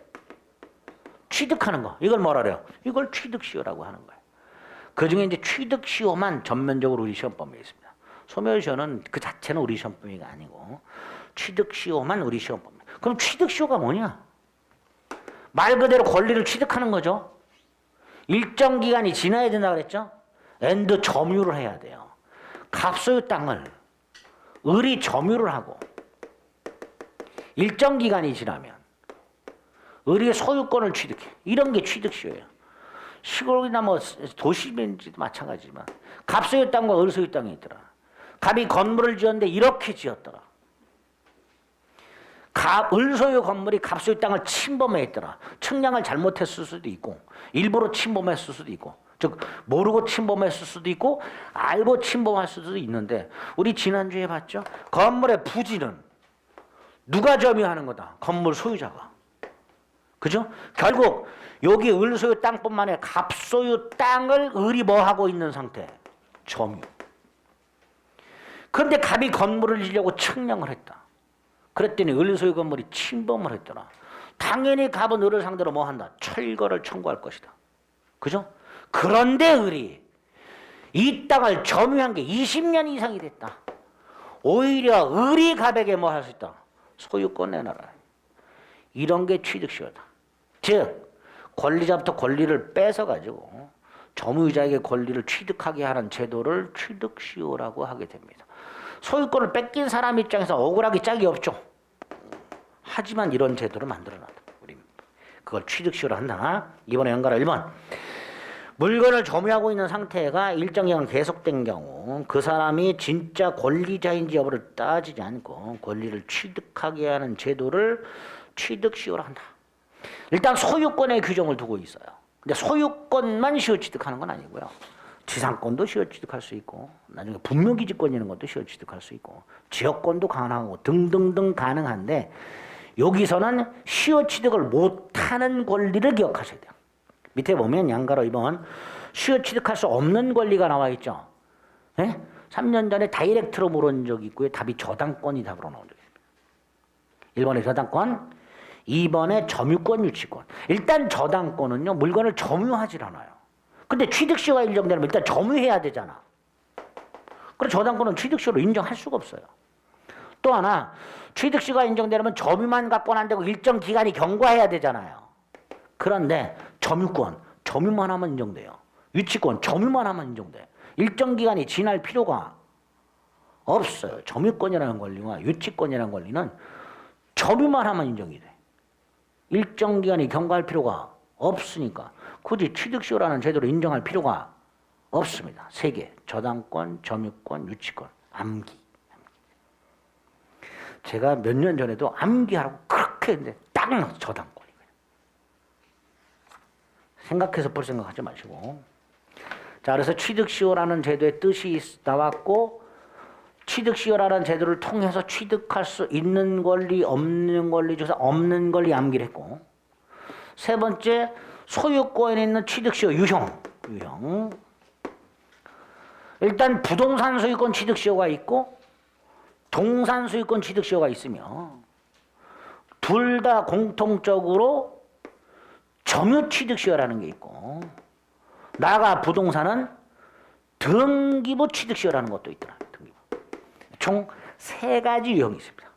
취득하는 거, 이걸 뭐라 그래요? 이걸 취득시효라고 하는 거예요. 그중에 이제 취득시효만 전면적으로 우리 시험 범위에 있습니다. 소멸시효는 그 자체는 우리 시험 범위가 아니고 취득시효만 우리 시험 범위. 그럼 취득시효가 뭐냐? 말 그대로 권리를 취득하는 거죠. 일정 기간이 지나야 된다 그랬죠? 엔드 점유를 해야 돼요. 갑소유 땅을 을이 점유를 하고 일정 기간이 지나면 을이 소유권을 취득해. 이런 게 취득시효예요. 시골이나 뭐 도시인지도 마찬가지지만 갑소유 땅과 을소유 땅이 있더라. 갑이 건물을 지었는데 이렇게 지었더라. 을소유 건물이 갑소유 땅을 침범했더라. 측량을 잘못했을 수도 있고 일부러 침범했을 수도 있고, 즉 모르고 침범했을 수도 있고 알고 침범할 수도 있는데, 우리 지난주에 봤죠? 건물의 부지는 누가 점유하는 거다? 건물 소유자가. 그죠? 결국 여기 을소유 땅뿐만 아니라 갑소유 땅을 을이 뭐 하고 있는 상태? 점유. 그런데 갑이 건물을 지려고 측량을 했다. 그랬더니 을소유 건물이 침범을 했더라. 당연히 갑은 을을 상대로 뭐 한다? 철거를 청구할 것이다. 그죠? 그런데 을이 이 땅을 점유한 게 20년 이상이 됐다. 오히려 을이 갑에게 뭐 할 수 있다? 소유권 내놔라. 이런 게 취득시효다. 즉 권리자부터 권리를 뺏어가지고 점유자에게 권리를 취득하게 하는 제도를 취득시효라고 하게 됩니다. 소유권을 뺏긴 사람 입장에서 억울하기 짝이 없죠. 하지만 이런 제도를 만들어놨다. 우리 그걸 취득시효로 한다. 이번에 연가라 1번. 물건을 점유하고 있는 상태가 일정 기간 계속된 경우 그 사람이 진짜 권리자인지 여부를 따지지 않고 권리를 취득하게 하는 제도를 취득시효로 한다. 일단 소유권의 규정을 두고 있어요. 근데 소유권만 시효 취득하는 건 아니고요. 지상권도 시효 취득할 수 있고, 나중에 분묘기지권 이런 것도 시효 취득할 수 있고, 지역권도 가능하고 등등등 가능한데, 여기서는 시효 취득을 못하는 권리를 기억하셔야 돼요. 밑에 보면 양가로 2번 시효 취득할 수 없는 권리가 나와 있죠. 네? 3년 전에 다이렉트로 물은 적이 있고요. 답이 저당권이 답으로 나온 적이 있습니다. 1번에 저당권, 2번에 점유권, 유치권. 일단 저당권은요, 물건을 점유하질 않아요. 근데 취득시효가 인정되면 일단 점유해야 되잖아. 그래서 저당권은 취득시효로 인정할 수가 없어요. 또 하나, 취득시효가 인정되려면 점유만 갖고는 안 되고 일정 기간이 경과해야 되잖아요. 그런데 점유권, 점유만 하면 인정돼요. 유치권, 점유만 하면 인정돼. 일정 기간이 지날 필요가 없어요. 점유권이라는 권리와 유치권이라는 권리는 점유만 하면 인정이 돼. 일정 기간이 경과할 필요가 없으니까 굳이 취득시효라는 제도를 인정할 필요가 없습니다. 3개. 저당권, 점유권, 유치권. 암기. 제가 몇 년 전에도 암기하라고 그렇게 했는데 딱 나와서 저당권이에요. 생각해서 볼 생각하지 마시고. 자, 그래서 취득시효라는 제도의 뜻이 나왔고, 취득시효라는 제도를 통해서 취득할 수 있는 권리, 없는 권리 중에서 없는 권리 암기를 했고, 세 번째, 소유권에 있는 취득시효 유형. 일단 부동산 소유권 취득시효가 있고 동산 소유권 취득시효가 있으며, 둘 다 공통적으로 점유 취득시효라는 게 있고, 나아가 부동산은 등기부 취득시효라는 것도 있더라. 총 3가지 유형이 있습니다.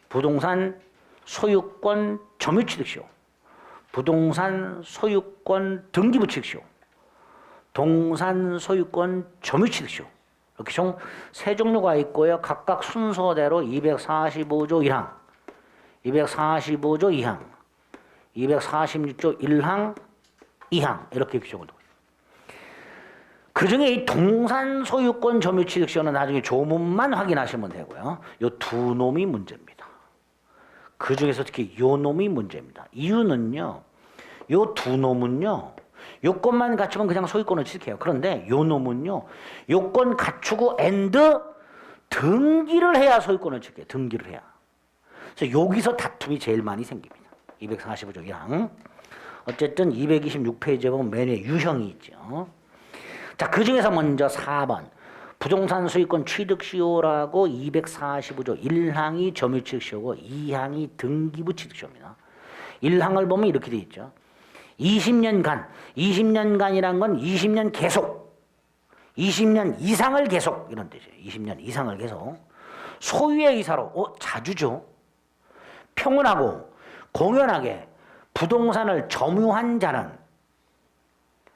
부동산 소유권 점유 취득시효, 부동산 소유권 등기부 취득시효, 동산 소유권 점유취득시효. 이렇게 총 세 종류가 있고요. 각각 순서대로 245조 1항, 245조 2항, 246조 1항, 2항 이렇게 규정을 두고 있어요. 그중에 이 동산 소유권 점유취득시효는 나중에 조문만 확인하시면 되고요. 요 두 놈이 문제입니다. 그중에서 특히 요 놈이 문제입니다. 이유는요. 요 두 놈은요. 요건만 갖추면 그냥 소유권을 취득해요. 그런데 요 놈은요. 요건 갖추고 앤드 등기를 해야 소유권을 취득해요. 등기를 해야. 그래서 여기서 다툼이 제일 많이 생깁니다. 245조 1항. 어쨌든 226페이지에 보면 맨 위에 유형이 있죠. 자, 그 중에서 먼저 4번. 부동산 소유권 취득시효라고 245조 1항이 점유취득시효고 2항이 등기부 취득시효입니다. 1항을 보면 이렇게 돼 있죠. 20년간, 20년간이란 건 20년 계속, 20년 이상을 계속 이런 뜻이에요. 20년 이상을 계속 소유의 의사로 자주죠. 평온하고 공연하게 부동산을 점유한 자는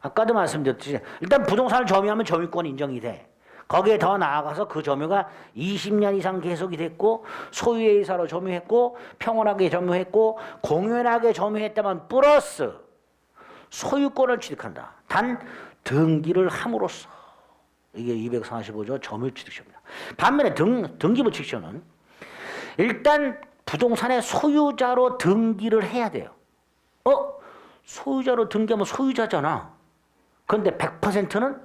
아까도 말씀드렸듯이 일단 부동산을 점유하면 점유권 인정이 돼. 거기에 더 나아가서 그 점유가 20년 이상 계속이 됐고 소유의 의사로 점유했고 평온하게 점유했고 공연하게 점유했다면 플러스 소유권을 취득한다. 단 등기를 함으로써 이게 245조 점유취득시효입니다. 반면에 등기부 취득시효는 일단 부동산의 소유자로 등기를 해야 돼요. 소유자로 등기하면 소유자잖아. 그런데 100%는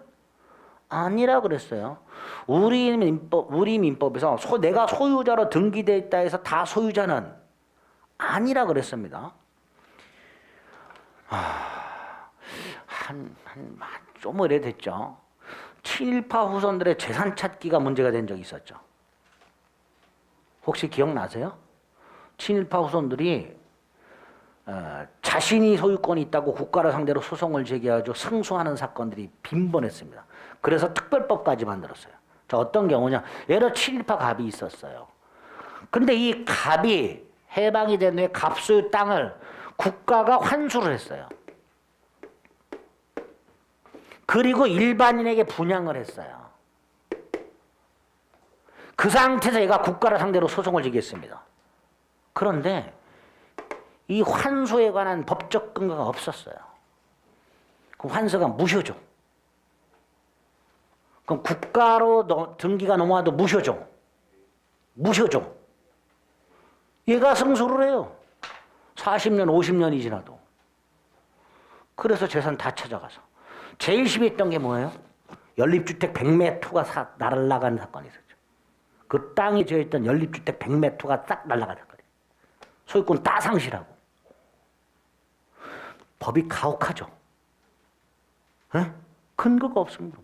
아니라 그랬어요. 우리 민법에서 내가 소유자로 등기되어 있다 해서 다 소유자는 아니라 그랬습니다. 좀 오래됐죠. 친일파 후손들의 재산 찾기가 문제가 된 적이 있었죠. 혹시 기억나세요? 친일파 후손들이 자신이 소유권이 있다고 국가를 상대로 소송을 제기하고 승소하는 사건들이 빈번했습니다. 그래서 특별법까지 만들었어요. 자, 어떤 경우냐? 예를 들어 친일파 갑이 있었어요. 근데 이 갑이 해방이 된 후에 갑소유 땅을 국가가 환수를 했어요. 그리고 일반인에게 분양을 했어요. 그 상태에서 얘가 국가를 상대로 소송을 제기했습니다. 그런데 이 환수에 관한 법적 근거가 없었어요. 그 환수가 무효죠. 그럼 국가로 등기가 넘어와도 무효죠. 무효죠. 얘가 승소를 해요. 40년, 50년이 지나도. 그래서 재산 다 찾아가서. 제일 심했던 게 뭐예요? 연립주택 100m가 날아간 사건이 있었죠. 그 땅에 지어있던 연립주택 100m가 싹 날아간 사건이에요. 소유권 다 상실하고. 법이 가혹하죠. 에? 근거가 없습니다.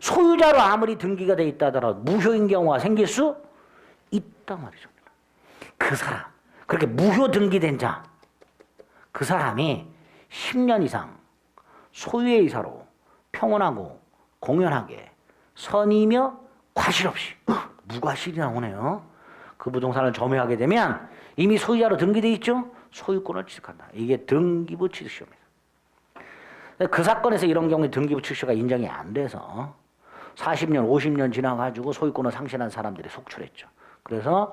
소유자로 아무리 등기가 돼 있다 하더라도 무효인 경우가 생길 수 있단 말이죠. 그 사람, 그렇게 무효 등기된 자, 그 사람이 10년 이상 소유의 의사로 평온하고 공연하게 선이며 과실 없이 무과실이 나오네요. 그 부동산을 점유하게 되면 이미 소유자로 등기돼 있죠. 소유권을 취득한다. 이게 등기부 취득시효입니다. 그 사건에서 이런 경우에 등기부 취득시효가 인정이 안 돼서 40년, 50년 지나가지고 소유권을 상실한 사람들이 속출했죠. 그래서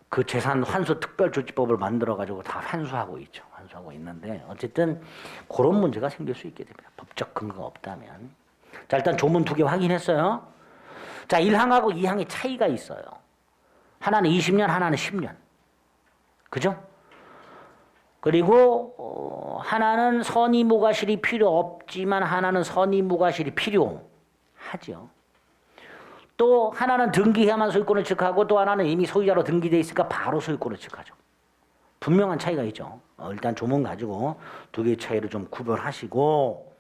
그 재산 환수 특별조치법을 만들어가지고 다 환수하고 있죠. 환수하고 있는데 어쨌든 그런 문제가 생길 수 있게 됩니다. 법적 근거가 없다면. 자, 일단 조문 2개 확인했어요. 자, 1항하고 2항의 차이가 있어요. 하나는 20년, 하나는 10년. 그죠? 그리고 하나는 선의무과실이 필요 없지만 하나는 선의무과실이 필요하죠. 또 하나는 등기해야만 소유권을 취득하고 또 하나는 이미 소유자로 등기돼 있으니까 바로 소유권을 취득하죠. 분명한 차이가 있죠. 일단 조문 가지고 두 개의 차이를 좀 구별하시고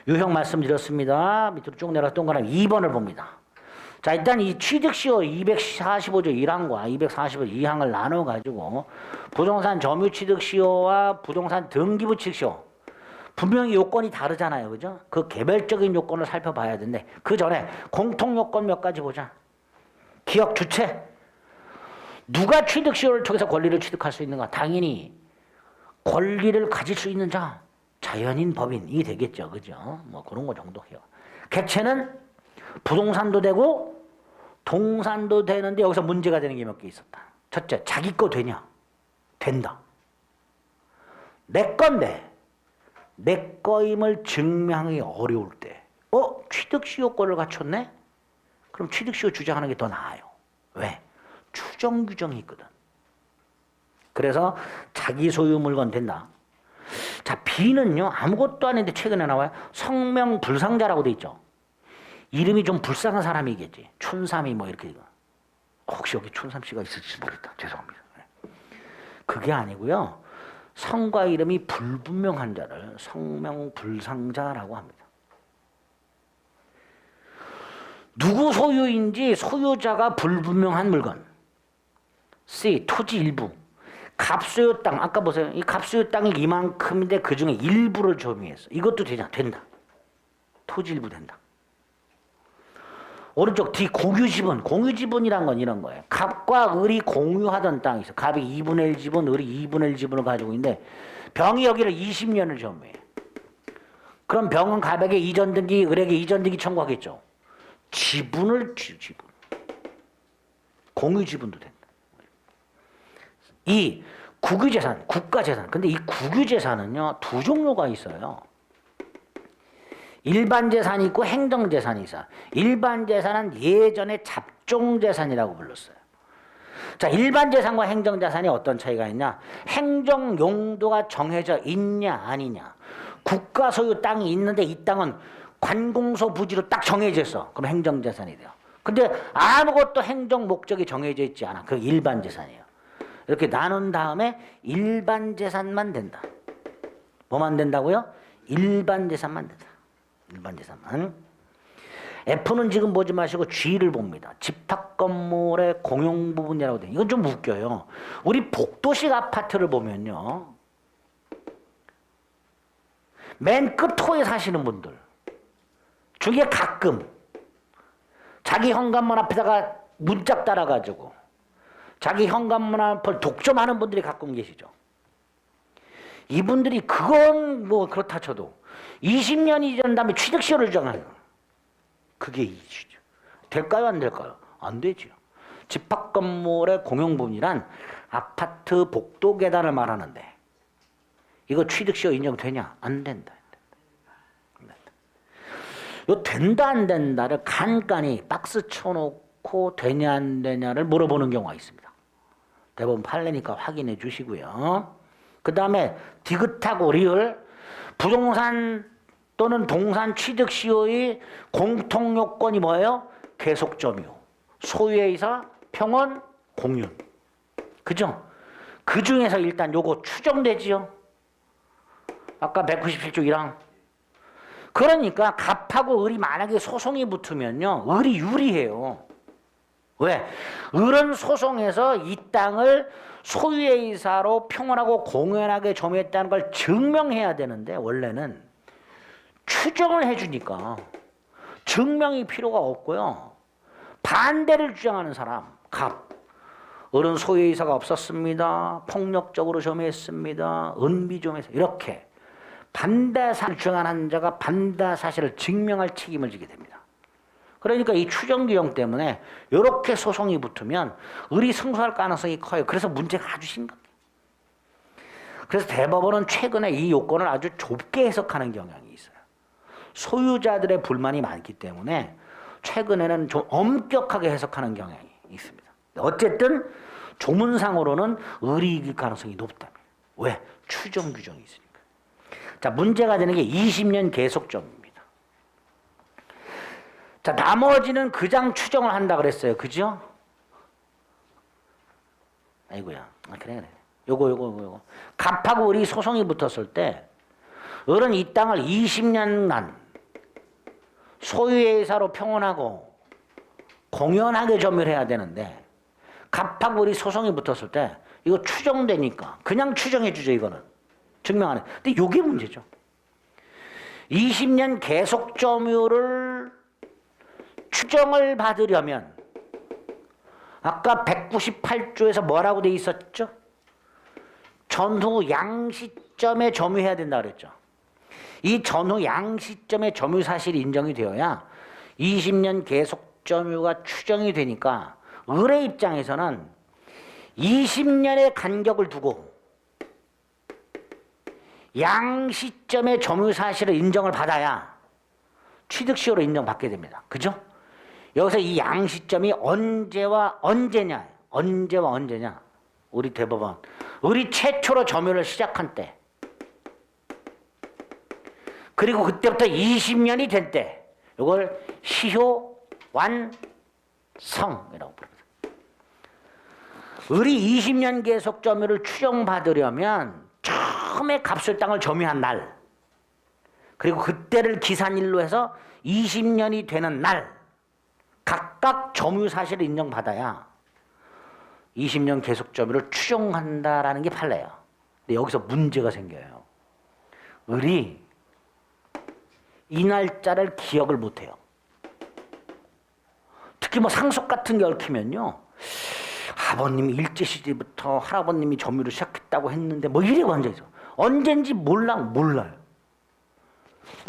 유형 말씀드렸습니다. 밑으로 쭉 내려가 동그라미 2번을 봅니다. 자, 일단 이 취득시효 245조 1항과 245조 2항을 나눠가지고 부동산 점유취득시효와 부동산 등기부 취득시효 분명히 요건이 다르잖아요. 그죠? 그 개별적인 요건을 살펴봐야 되는데 그 전에 공통 요건 몇 가지 보자. 기억 주체. 누가 취득시효를 통해서 권리를 취득할 수 있는가? 당연히 권리를 가질 수 있는 자, 자연인 법인이 되겠죠. 그죠? 뭐 그런 거 정도 해요. 객체는 부동산도 되고 동산도 되는데 여기서 문제가 되는 게 몇 개 있었다. 첫째, 자기 거 되냐? 된다. 내 건데 내 거임을 증명하기 어려울 때 취득시효권을 갖췄네? 그럼 취득시효 주장하는 게 더 나아요. 왜? 추정 규정이 있거든. 그래서 자기 소유 물건 된다. 자, B는요, 아무것도 아닌데 최근에 나와요. 성명불상자라고 돼 있죠. 이름이 좀 불쌍한 사람이겠지. 춘삼이 뭐 이렇게. 혹시 여기 춘삼씨가 있을지 모르겠다. 죄송합니다. 그게 아니고요. 성과 이름이 불분명한 자를 성명불상자라고 합니다. 누구 소유인지 소유자가 불분명한 물건. C. 토지 일부. 갑소유 땅. 아까 보세요. 이 갑소유 땅이 이만큼인데 그 중에 일부를 점유했어. 이것도 되냐? 된다. 토지 일부 된다. 오른쪽 D. 공유지분. 공유지분이란 건 이런 거예요. 갑과 을이 공유하던 땅이 있어. 갑이 2분의 1 지분, 을이 2분의 1 지분을 가지고 있는데 병이 여기를 20년을 점유해. 그럼 병은 갑에게 이전 등기, 을에게 이전 등기 청구하겠죠. 지분. 공유지분도 된다. 이 국유재산, 국가재산. 근데 이 국유재산은요, 두 종류가 있어요. 일반재산이 있고 행정재산이 있어요. 일반재산은 예전에 잡종재산이라고 불렀어요. 자, 일반재산과 행정재산이 어떤 차이가 있냐? 행정 용도가 정해져 있냐 아니냐. 국가 소유 땅이 있는데 이 땅은 관공서 부지로 딱 정해져 있어. 그럼 행정재산이 돼요. 근데 아무것도 행정 목적이 정해져 있지 않아. 그 일반재산이에요. 이렇게 나눈 다음에 일반재산만 된다. 뭐만 된다고요? 일반재산만 된다. 일반재산만. F는 지금 보지 마시고 G를 봅니다. 집합건물의 공용부분이라고 돼. 이건 좀 웃겨요. 우리 복도식 아파트를 보면요. 맨 끝호에 사시는 분들 중에 가끔 자기 현관문 앞에다가 문짝 달아가지고 자기 현관문 앞을 독점하는 분들이 가끔 계시죠. 이분들이 그건 뭐 그렇다 쳐도 20년이 지난 다음에 취득시효를 주장해요. 그게 이슈죠. 될까요? 안 될까요? 안 되죠. 집합건물의 공용부분이란 아파트 복도 계단을 말하는데 이거 취득시효 인정되냐? 안 된다. 요 된다 안 된다를 간간히 박스 쳐놓고 되냐 안 되냐를 물어보는 경우가 있습니다. 대법원 판례니까 확인해 주시고요. 그 다음에 디귿하고 리을 부동산 또는 동산 취득시효의 공통요건이 뭐예요? 계속점유, 소유의사, 평원, 공윤. 그죠? 그 중에서 일단 요거 추정되지요. 아까 197조 1항. 그러니까 갑하고 을이 만약에 소송이 붙으면요. 을이 유리해요. 왜? 을은 소송에서 이 땅을 소유의사로 평온하고 공연하게 점유했다는 걸 증명해야 되는데 원래는 추정을 해주니까 증명이 필요가 없고요. 반대를 주장하는 사람, 갑. 을은 소유의사가 없었습니다. 폭력적으로 점유했습니다. 은비점유해서 이렇게 반대사를 주장하는 자가 반대사실을 증명할 책임을 지게 됩니다. 그러니까 이 추정규정 때문에 이렇게 소송이 붙으면 을이 승소할 가능성이 커요. 그래서 문제가 아주 심각해요. 그래서 대법원은 최근에 이 요건을 아주 좁게 해석하는 경향이 있어요. 소유자들의 불만이 많기 때문에 최근에는 좀 엄격하게 해석하는 경향이 있습니다. 어쨌든 조문상으로는 을이 이길 가능성이 높답니다. 왜? 추정규정이 있으니까. 자, 문제가 되는 게 20년 계속점입니다. 자, 나머지는 그장 추정을 한다 그랬어요. 그죠? 아이고야. 그래. 요거. 갑하고 을이 소송이 붙었을 때, 을은 이 땅을 20년간 소유의사로 평온하고 공연하게 점유해야 되는데, 갑하고 을이 소송이 붙었을 때, 이거 추정되니까, 그냥 추정해주죠, 이거는. 증명 안 해. 근데 요게 문제죠. 20년 계속 점유를 추정을 받으려면 아까 198조에서 뭐라고 돼 있었죠? 전후 양시점에 점유해야 된다 그랬죠. 이 전후 양시점의 점유 사실이 인정이 되어야 20년 계속 점유가 추정이 되니까 을의 입장에서는 20년의 간격을 두고 양시점의 점유 사실을 인정을 받아야 취득시효로 인정받게 됩니다. 그죠? 여기서 이 양시점이 언제와 언제냐, 언제와 언제냐. 우리 대법원 을이 최초로 점유를 시작한 때, 그리고 그때부터 20년이 된 때, 이걸 시효 완성이라고 부릅니다. 을이 20년 계속 점유를 추정받으려면 처음에 갑술땅을 점유한 날, 그리고 그때를 기산일로 해서 20년이 되는 날 각각 점유 사실을 인정받아야 20년 계속 점유를 추정한다라는 게 판례예요. 근데 여기서 문제가 생겨요. 을이 이 날짜를 기억을 못해요. 특히 뭐 상속 같은 게 얽히면요, 아버님이 일제시대부터 할아버님이 점유를 시작했다고 했는데 뭐 이래 완전히죠. 언젠지 몰라요.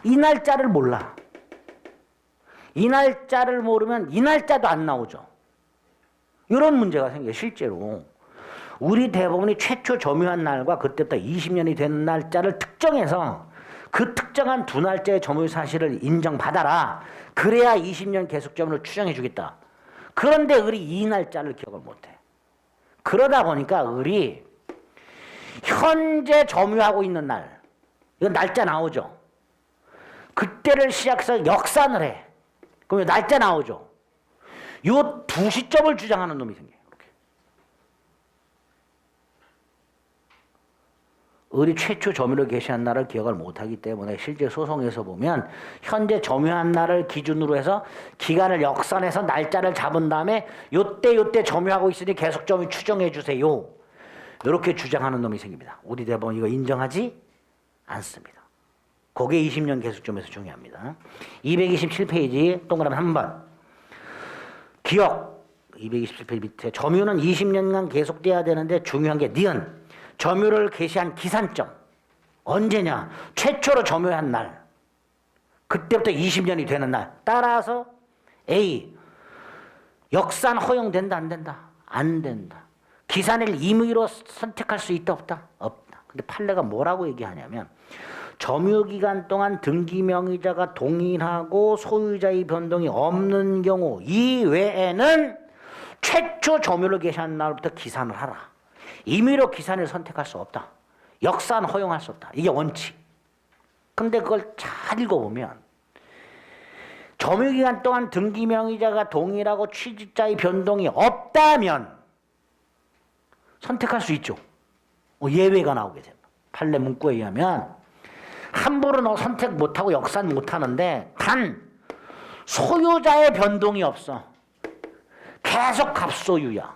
이 날짜를 몰라. 이 날짜를 모르면 이 날짜도 안 나오죠. 이런 문제가 생겨요. 실제로 우리 대법원이 최초 점유한 날과 그때부터 20년이 되는 날짜를 특정해서 그 특정한 두 날짜의 점유 사실을 인정받아라. 그래야 20년 계속 점유를 추정해 주겠다. 그런데 을이 이 날짜를 기억을 못해. 그러다 보니까 을이 현재 점유하고 있는 날, 이건 날짜 나오죠. 그때를 시작해서 역산을 해. 그러면 날짜 나오죠. 요 두 시점을 주장하는 놈이 생겨요. 이렇게. 을이 최초 점유를 개시한 날을 기억을 못하기 때문에 실제 소송에서 보면 현재 점유한 날을 기준으로 해서 기간을 역산해서 날짜를 잡은 다음에 요때 점유하고 있으니 계속 점유 추정해 주세요. 이렇게 주장하는 놈이 생깁니다. 우리 대법원 이거 인정하지 않습니다. 그게 20년 계속점에서 중요합니다. 227페이지 동그라미 3번. 기억 227페이지 밑에 점유는 20년간 계속돼야 되는데 중요한 게 니은 점유를 개시한 기산점 언제냐? 최초로 점유한 날, 그때부터 20년이 되는 날. 따라서 A 역산 허용된다 안 된다? 안 된다. 기산일 임의로 선택할 수 있다 없다? 없다. 근데 판례가 뭐라고 얘기하냐면 점유기간 동안 등기명의자가 동일하고 소유자의 변동이 없는 경우 이외에는 최초 점유를 개시한 날부터 기산을 하라. 임의로 기산을 선택할 수 없다. 역산 허용할 수 없다. 이게 원칙. 근데 그걸 잘 읽어보면 점유기간 동안 등기명의자가 동일하고 취득자의 변동이 없다면 선택할 수 있죠. 예외가 나오게 됩니다. 판례 문구에 의하면 함부로 너 선택 못하고 역산 못하는데 단 소유자의 변동이 없어. 계속 갑소유야.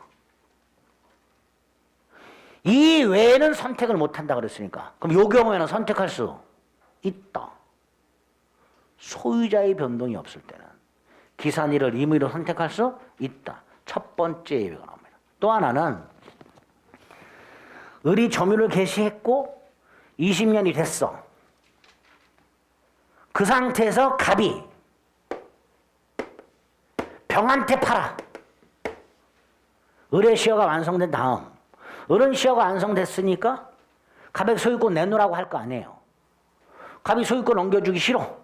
이 외에는 선택을 못한다 그랬으니까 그럼 이 경우에는 선택할 수 있다. 소유자의 변동이 없을 때는 기산일을 임의로 선택할 수 있다. 첫 번째 예외가 나옵니다. 또 하나는 을이 점유를 개시했고 20년이 됐어. 그 상태에서 갑이 병한테 팔아. 을의 시효가 완성된 다음 을은 시효가 완성됐으니까 갑에게 소유권 내놓으라고 할 거 아니에요. 갑이 소유권 넘겨주기 싫어.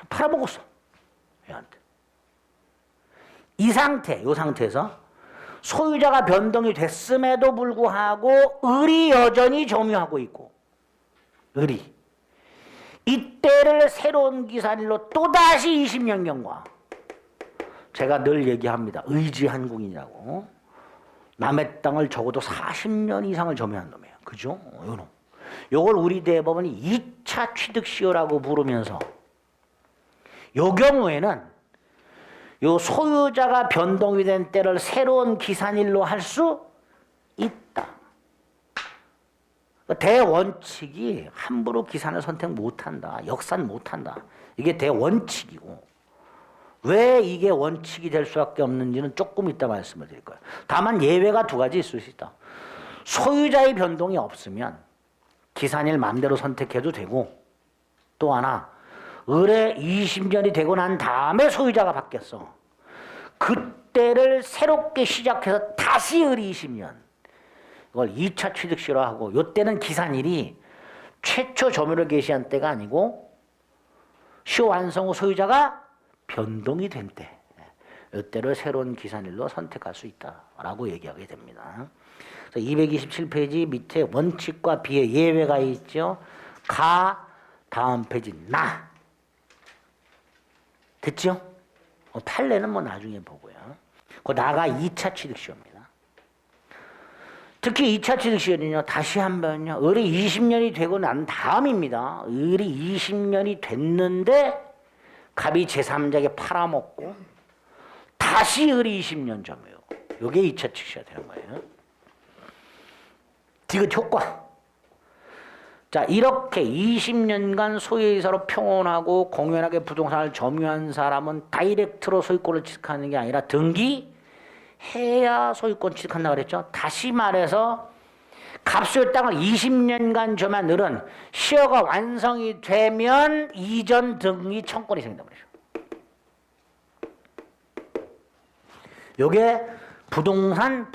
팔아먹었어. 얘한테. 이 상태에서 소유자가 변동이 됐음에도 불구하고 을이 여전히 점유하고 있고 을이 이때를 새로운 기산일로 또다시 20년 경과. 제가 늘 얘기합니다. 의지한국이냐고. 남의 땅을 적어도 40년 이상을 점유한 놈이에요. 그죠? 요걸 우리 대법원이 2차 취득시효라고 부르면서 요 경우에는 요 소유자가 변동이 된 때를 새로운 기산일로 할 수 있다. 대원칙이 함부로 기산을 선택 못한다. 역산 못한다. 이게 대원칙이고 왜 이게 원칙이 될 수밖에 없는지는 조금 이따 말씀을 드릴 거예요. 다만 예외가 두 가지 있을 수 있다. 소유자의 변동이 없으면 기산일 마음대로 선택해도 되고 또 하나, 을에 20년이 되고 난 다음에 소유자가 바뀌었어. 그때를 새롭게 시작해서 다시 을이 20년. 이걸 2차 취득시효로 하고, 요때는 기산일이 최초 점유를 개시한 때가 아니고 시효 완성 후 소유자가 변동이 된 때. 이때를 새로운 기산일로 선택할 수 있다라고 얘기하게 됩니다. 227페이지 밑에 원칙과 비의 예외가 있죠. 가, 다음 페이지 나. 됐죠? 판례는 뭐 나중에 보고요. 그 나가 2차 취득시효입니다. 특히 2차 취득시효는요, 다시 한번요, 을이 20년이 되고 난 다음입니다. 을이 20년이 됐는데 갑이 제3자에게 팔아먹고 다시 을이 20년 점유요. 이게 2차 취득시효가 되는 거예요. 디귿 효과. 자, 이렇게 20년간 소유이사로 평온하고 공연하게 부동산을 점유한 사람은 다이렉트로 소유권을 취득하는 게 아니라 등기해야 소유권 취득한다 그랬죠. 다시 말해서 갑소유 땅을 20년간 점유한 을은 시효가 완성이 되면 이전 등기 청권이 생긴다 그러죠. 요게 부동산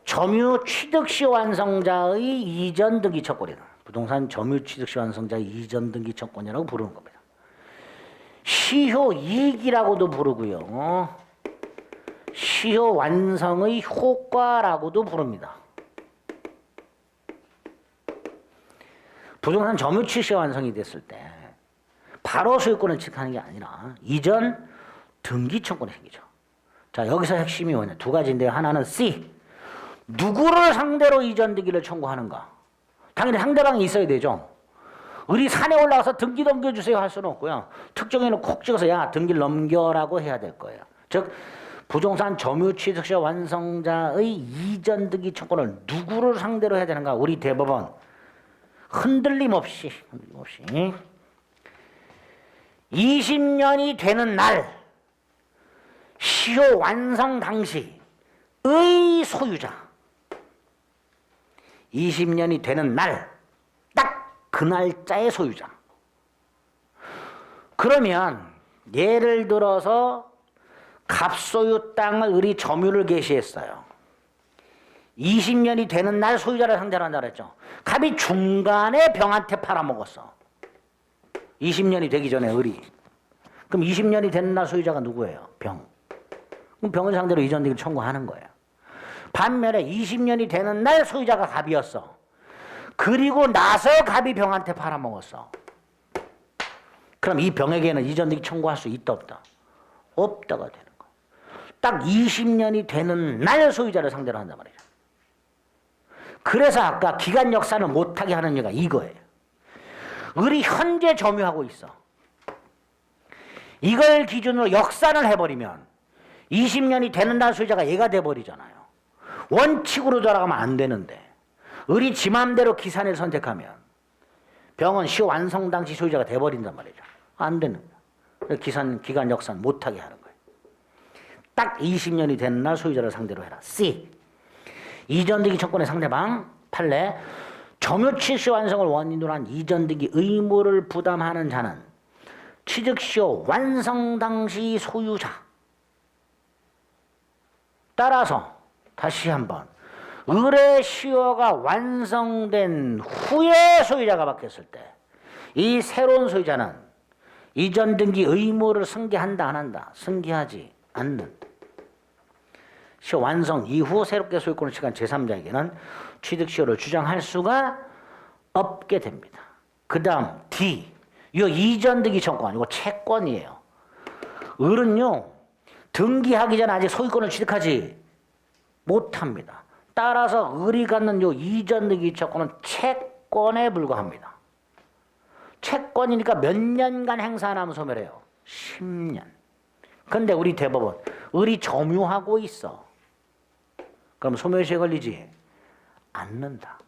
점유 취득시효 완성자의 이전 등기 청권이다. 부동산 점유 취득시효 완성자의 이전 등기 청권이라고 부르는 겁니다. 시효 이익이라고도 부르고요. 시효 완성의 효과라고도 부릅니다. 부동산 점유 취득시효 완성이 됐을 때 바로 소유권을 취득하는 게 아니라 이전 등기 청권이 생기죠. 자, 여기서 핵심이 뭐냐? 두 가지인데요. 하나는 C. 누구를 상대로 이전 등기를 청구하는가? 당연히 상대방이 있어야 되죠. 을이 산에 올라가서 등기 넘겨주세요 할 수는 없고요. 특정인을 콕 찍어서 야 등기를 넘겨라고 해야 될 거예요. 즉 부동산 점유 취득시효 완성자의 이전 등기 청구를 누구를 상대로 해야 되는가? 우리 대법원 흔들림 없이 20년이 되는 날 시효 완성 당시의 소유자 20년이 되는 날, 딱 그 날짜의 소유자. 그러면 예를 들어서 갑소유 땅을 을이 점유를 개시했어요. 20년이 되는 날 소유자를 상대로 한다 그랬죠. 갑이 중간에 병한테 팔아먹었어. 20년이 되기 전에 을이. 그럼 20년이 되는 날 소유자가 누구예요? 병. 그럼 병을 상대로 이전 등기를 청구하는 거예요. 반면에 20년이 되는 날 소유자가 갑이었어. 그리고 나서 갑이 병한테 팔아먹었어. 그럼 이 병에게는 이전 등기 청구할 수 있다 없다? 없다가 되는 거야. 딱 20년이 되는 날 소유자를 상대로 한단 말이죠. 그래서 아까 기간 역산을 못하게 하는 이유가 이거예요. 을이 현재 점유하고 있어. 이걸 기준으로 역산을 해버리면 20년이 되는 날 소유자가 얘가 돼버리잖아요. 원칙으로 돌아가면 안 되는데 을이 지 맘대로 기산을 선택하면 병은 시효 완성 당시 소유자가 돼버린단 말이죠. 안 되는 거야. 기간 역산 못하게 하는 거예요. 딱 20년이 되는 날 소유자를 상대로 해라. C. 이전 등기 청구의 상대방 판례 점유 취득시효 완성을 원인으로 한 이전 등기 의무를 부담하는 자는 취득시효 완성 당시 소유자. 따라서 다시 한번 을의 시효가 완성된 후에 소유자가 바뀌었을 때 이 새로운 소유자는 이전 등기 의무를 승계한다 안 한다? 승계하지 않는다. 시효 완성 이후 새롭게 소유권을 취득한 제3자에게는 취득시효를 주장할 수가 없게 됩니다. 그 다음 D. 이 이전 등기 청구권 이거 채권이에요. 을은요 등기하기 전에 아직 소유권을 취득하지 못합니다. 따라서 을이 갖는 요 이전 등기 채권은 채권에 불과합니다. 채권이니까 몇 년간 행사 안 하면 소멸해요. 10년. 근데 우리 대법원 을이 점유하고 있어. 그럼 소멸시효에 걸리지 않는다.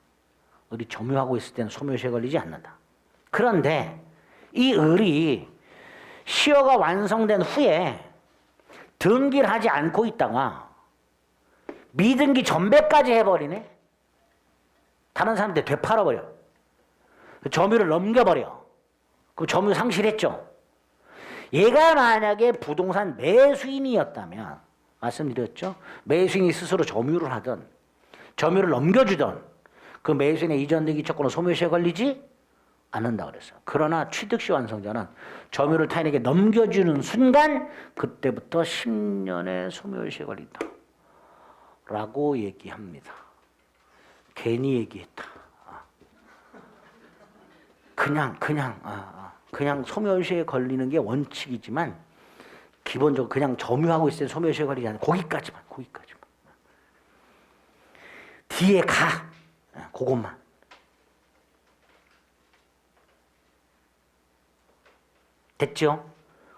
을이 점유하고 있을 때는 소멸시효에 걸리지 않는다. 그런데 이 을이 시효가 완성된 후에 등기를 하지 않고 있다가 미등기 전배까지 해버리네. 다른 사람한테 되팔아버려. 점유를 넘겨버려. 그럼 점유 상실했죠. 얘가 만약에 부동산 매수인이었다면 말씀드렸죠. 매수인이 스스로 점유를 하든 점유를 넘겨주든 그 매수인의 이전등기 채권은 소멸시효에 걸리지 않는다 그랬어요. 그러나 취득시 완성자는 점유를 타인에게 넘겨주는 순간 그때부터 10년의 소멸시효에 걸린다 라고 얘기합니다. 괜히 얘기했다. 그냥 소멸시효에 걸리는 게 원칙이지만 기본적으로 그냥 점유하고 있을 때 소멸시효에 걸리지 않아요. 거기까지만. 뒤에 가. 그것만. 됐죠?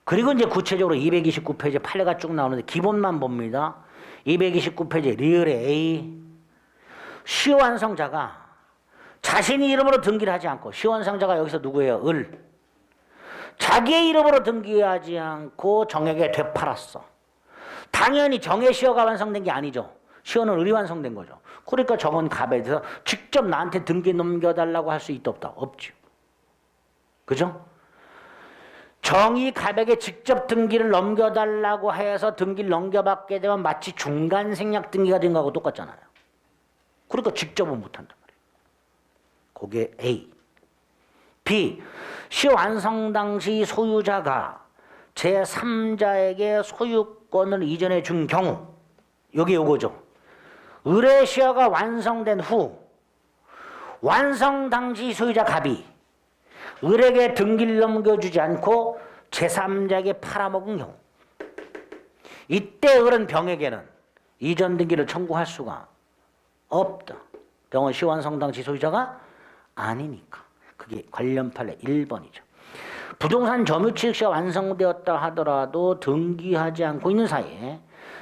그리고 이제 구체적으로 229페이지 판례가 쭉 나오는데 기본만 봅니다. 229페이지 리을의 A. 시효완성자가 자신이 이름으로 등기를 하지 않고 시효완성자가 여기서 누구예요? 을. 자기의 이름으로 등기하지 않고 정에게 되팔았어. 당연히 정의 시효가 완성된 게 아니죠. 시효는 을이 완성된 거죠. 그러니까 정은 갑에 대해서 직접 나한테 등기 넘겨달라고 할 수 있다 없다? 없죠. 그죠? 정이 갑에게 직접 등기를 넘겨달라고 해서 등기를 넘겨받게 되면 마치 중간 생략 등기가 된 거하고 똑같잖아요. 그러니까 직접은 못한단 말이에요. 그게 A. B. 시효 완성 당시 소유자가 제3자에게 소유권을 이전해 준 경우 여기 요거죠. 의뢰 시효가 완성된 후 완성 당시 소유자 갑이 을에게 등기를 넘겨주지 않고 제3자에게 팔아먹은 경우 이때 을은 병에게는 이전 등기를 청구할 수가 없다. 병은 시효완성 당시 소유자가 아니니까. 그게 관련 판례 1번이죠. 부동산 점유취득시가 완성되었다 하더라도 등기하지 않고 있는 사이에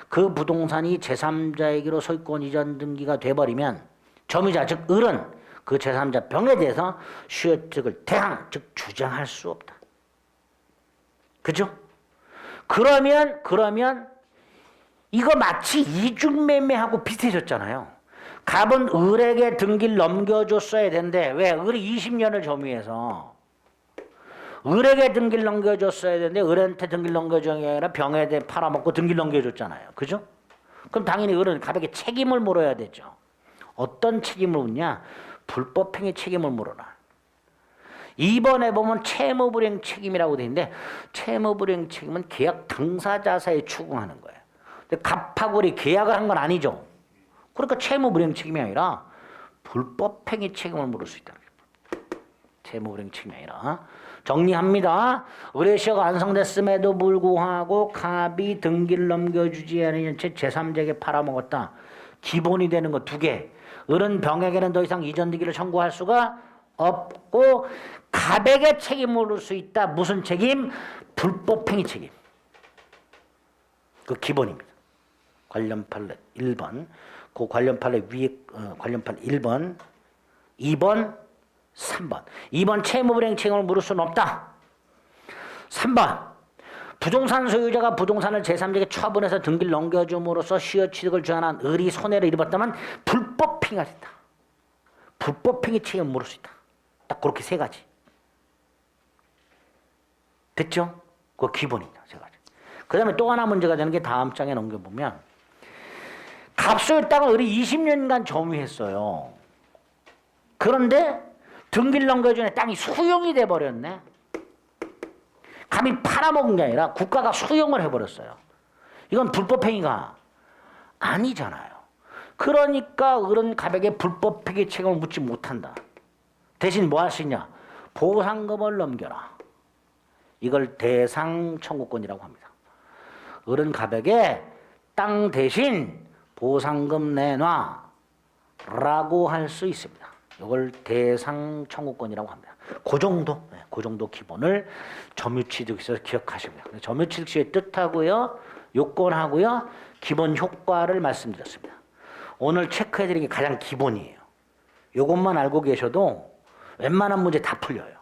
그 부동산이 제3자에게로 소유권 이전 등기가 돼버리면 점유자 즉 을은 그 제3자 병에 대해서 시효특을 대항 즉 주장할 수 없다. 그죠? 그러면 이거 마치 이중매매하고 비슷해졌잖아요. 갑은 을에게 등기를 넘겨줬어야 되는데 왜? 을이 20년을 점유해서 을에게 등기를 넘겨줬어야 되는데 을한테 등기를 넘겨준 게 아니라 병에 대해 팔아먹고 등기를 넘겨줬잖아요. 그죠? 그럼 당연히 을은 갑에게 책임을 물어야 되죠. 어떤 책임을 묻냐? 불법행위 책임을 물어라. 2번에 보면 채무불이행 책임이라고 되어 있는데 채무불이행 책임은 계약 당사자사에 추궁하는 거예요. 근데 갑하고 을이 계약을 한 건 아니죠. 그러니까 채무불이행 책임이 아니라 불법행위 책임을 물을 수 있다. 채무불이행 책임이 아니라. 정리합니다. 의뢰시효가 완성됐음에도 불구하고 갑이 등기를 넘겨주지 않은 채 제3자에게 팔아먹었다. 기본이 되는 거 2개. 을은 병에게는 더 이상 이전 등기를 청구할 수가 없고 갑에게 책임을 물을 수 있다. 무슨 책임? 불법행위 책임. 그 기본입니다. 관련 판례 1번. 그 관련 판례 위에 관련 판례 1번, 2번, 3번. 2번 채무불이행 책임을 물을 수는 없다. 3번. 부동산 소유자가 부동산을 제3자에게 처분해서 등기를 넘겨줌으로써 시효 취득을 주장한 을이 손해를 입었다면 불법행위가 된다. 불법행위 책임을 물을 수 있다. 딱 그렇게 3가지. 됐죠? 그거 기본이다. 3가지. 그 다음에 또 하나 문제가 되는 게 다음 장에 넘겨보면 갑소유 땅을 을이 20년간 점유했어요. 그런데 등기를 넘겨주는 땅이 수용이 돼버렸네. 갑이 팔아먹은 게 아니라 국가가 수용을 해버렸어요. 이건 불법행위가 아니잖아요. 그러니까 을은 갑에게 불법행위 책임을 묻지 못한다. 대신 뭐 할 수 있냐? 보상금을 넘겨라. 이걸 대상 청구권이라고 합니다. 을은 갑에게 땅 대신 보상금 내놔 라고 할 수 있습니다. 이걸 대상 청구권이라고 합니다. 그 정도 기본을 점유취득시에서 기억하시면 돼요. 점유취득시의 뜻하고요, 요건하고요, 기본 효과를 말씀드렸습니다. 오늘 체크해드린 게 가장 기본이에요. 요것만 알고 계셔도 웬만한 문제 다 풀려요.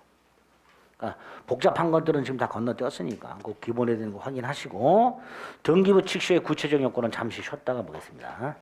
그러니까 복잡한 것들은 지금 다 건너뛰었으니까 그 기본에 대한 거 확인하시고 등기부 칙시의 구체적인 요건은 잠시 쉬었다가 보겠습니다.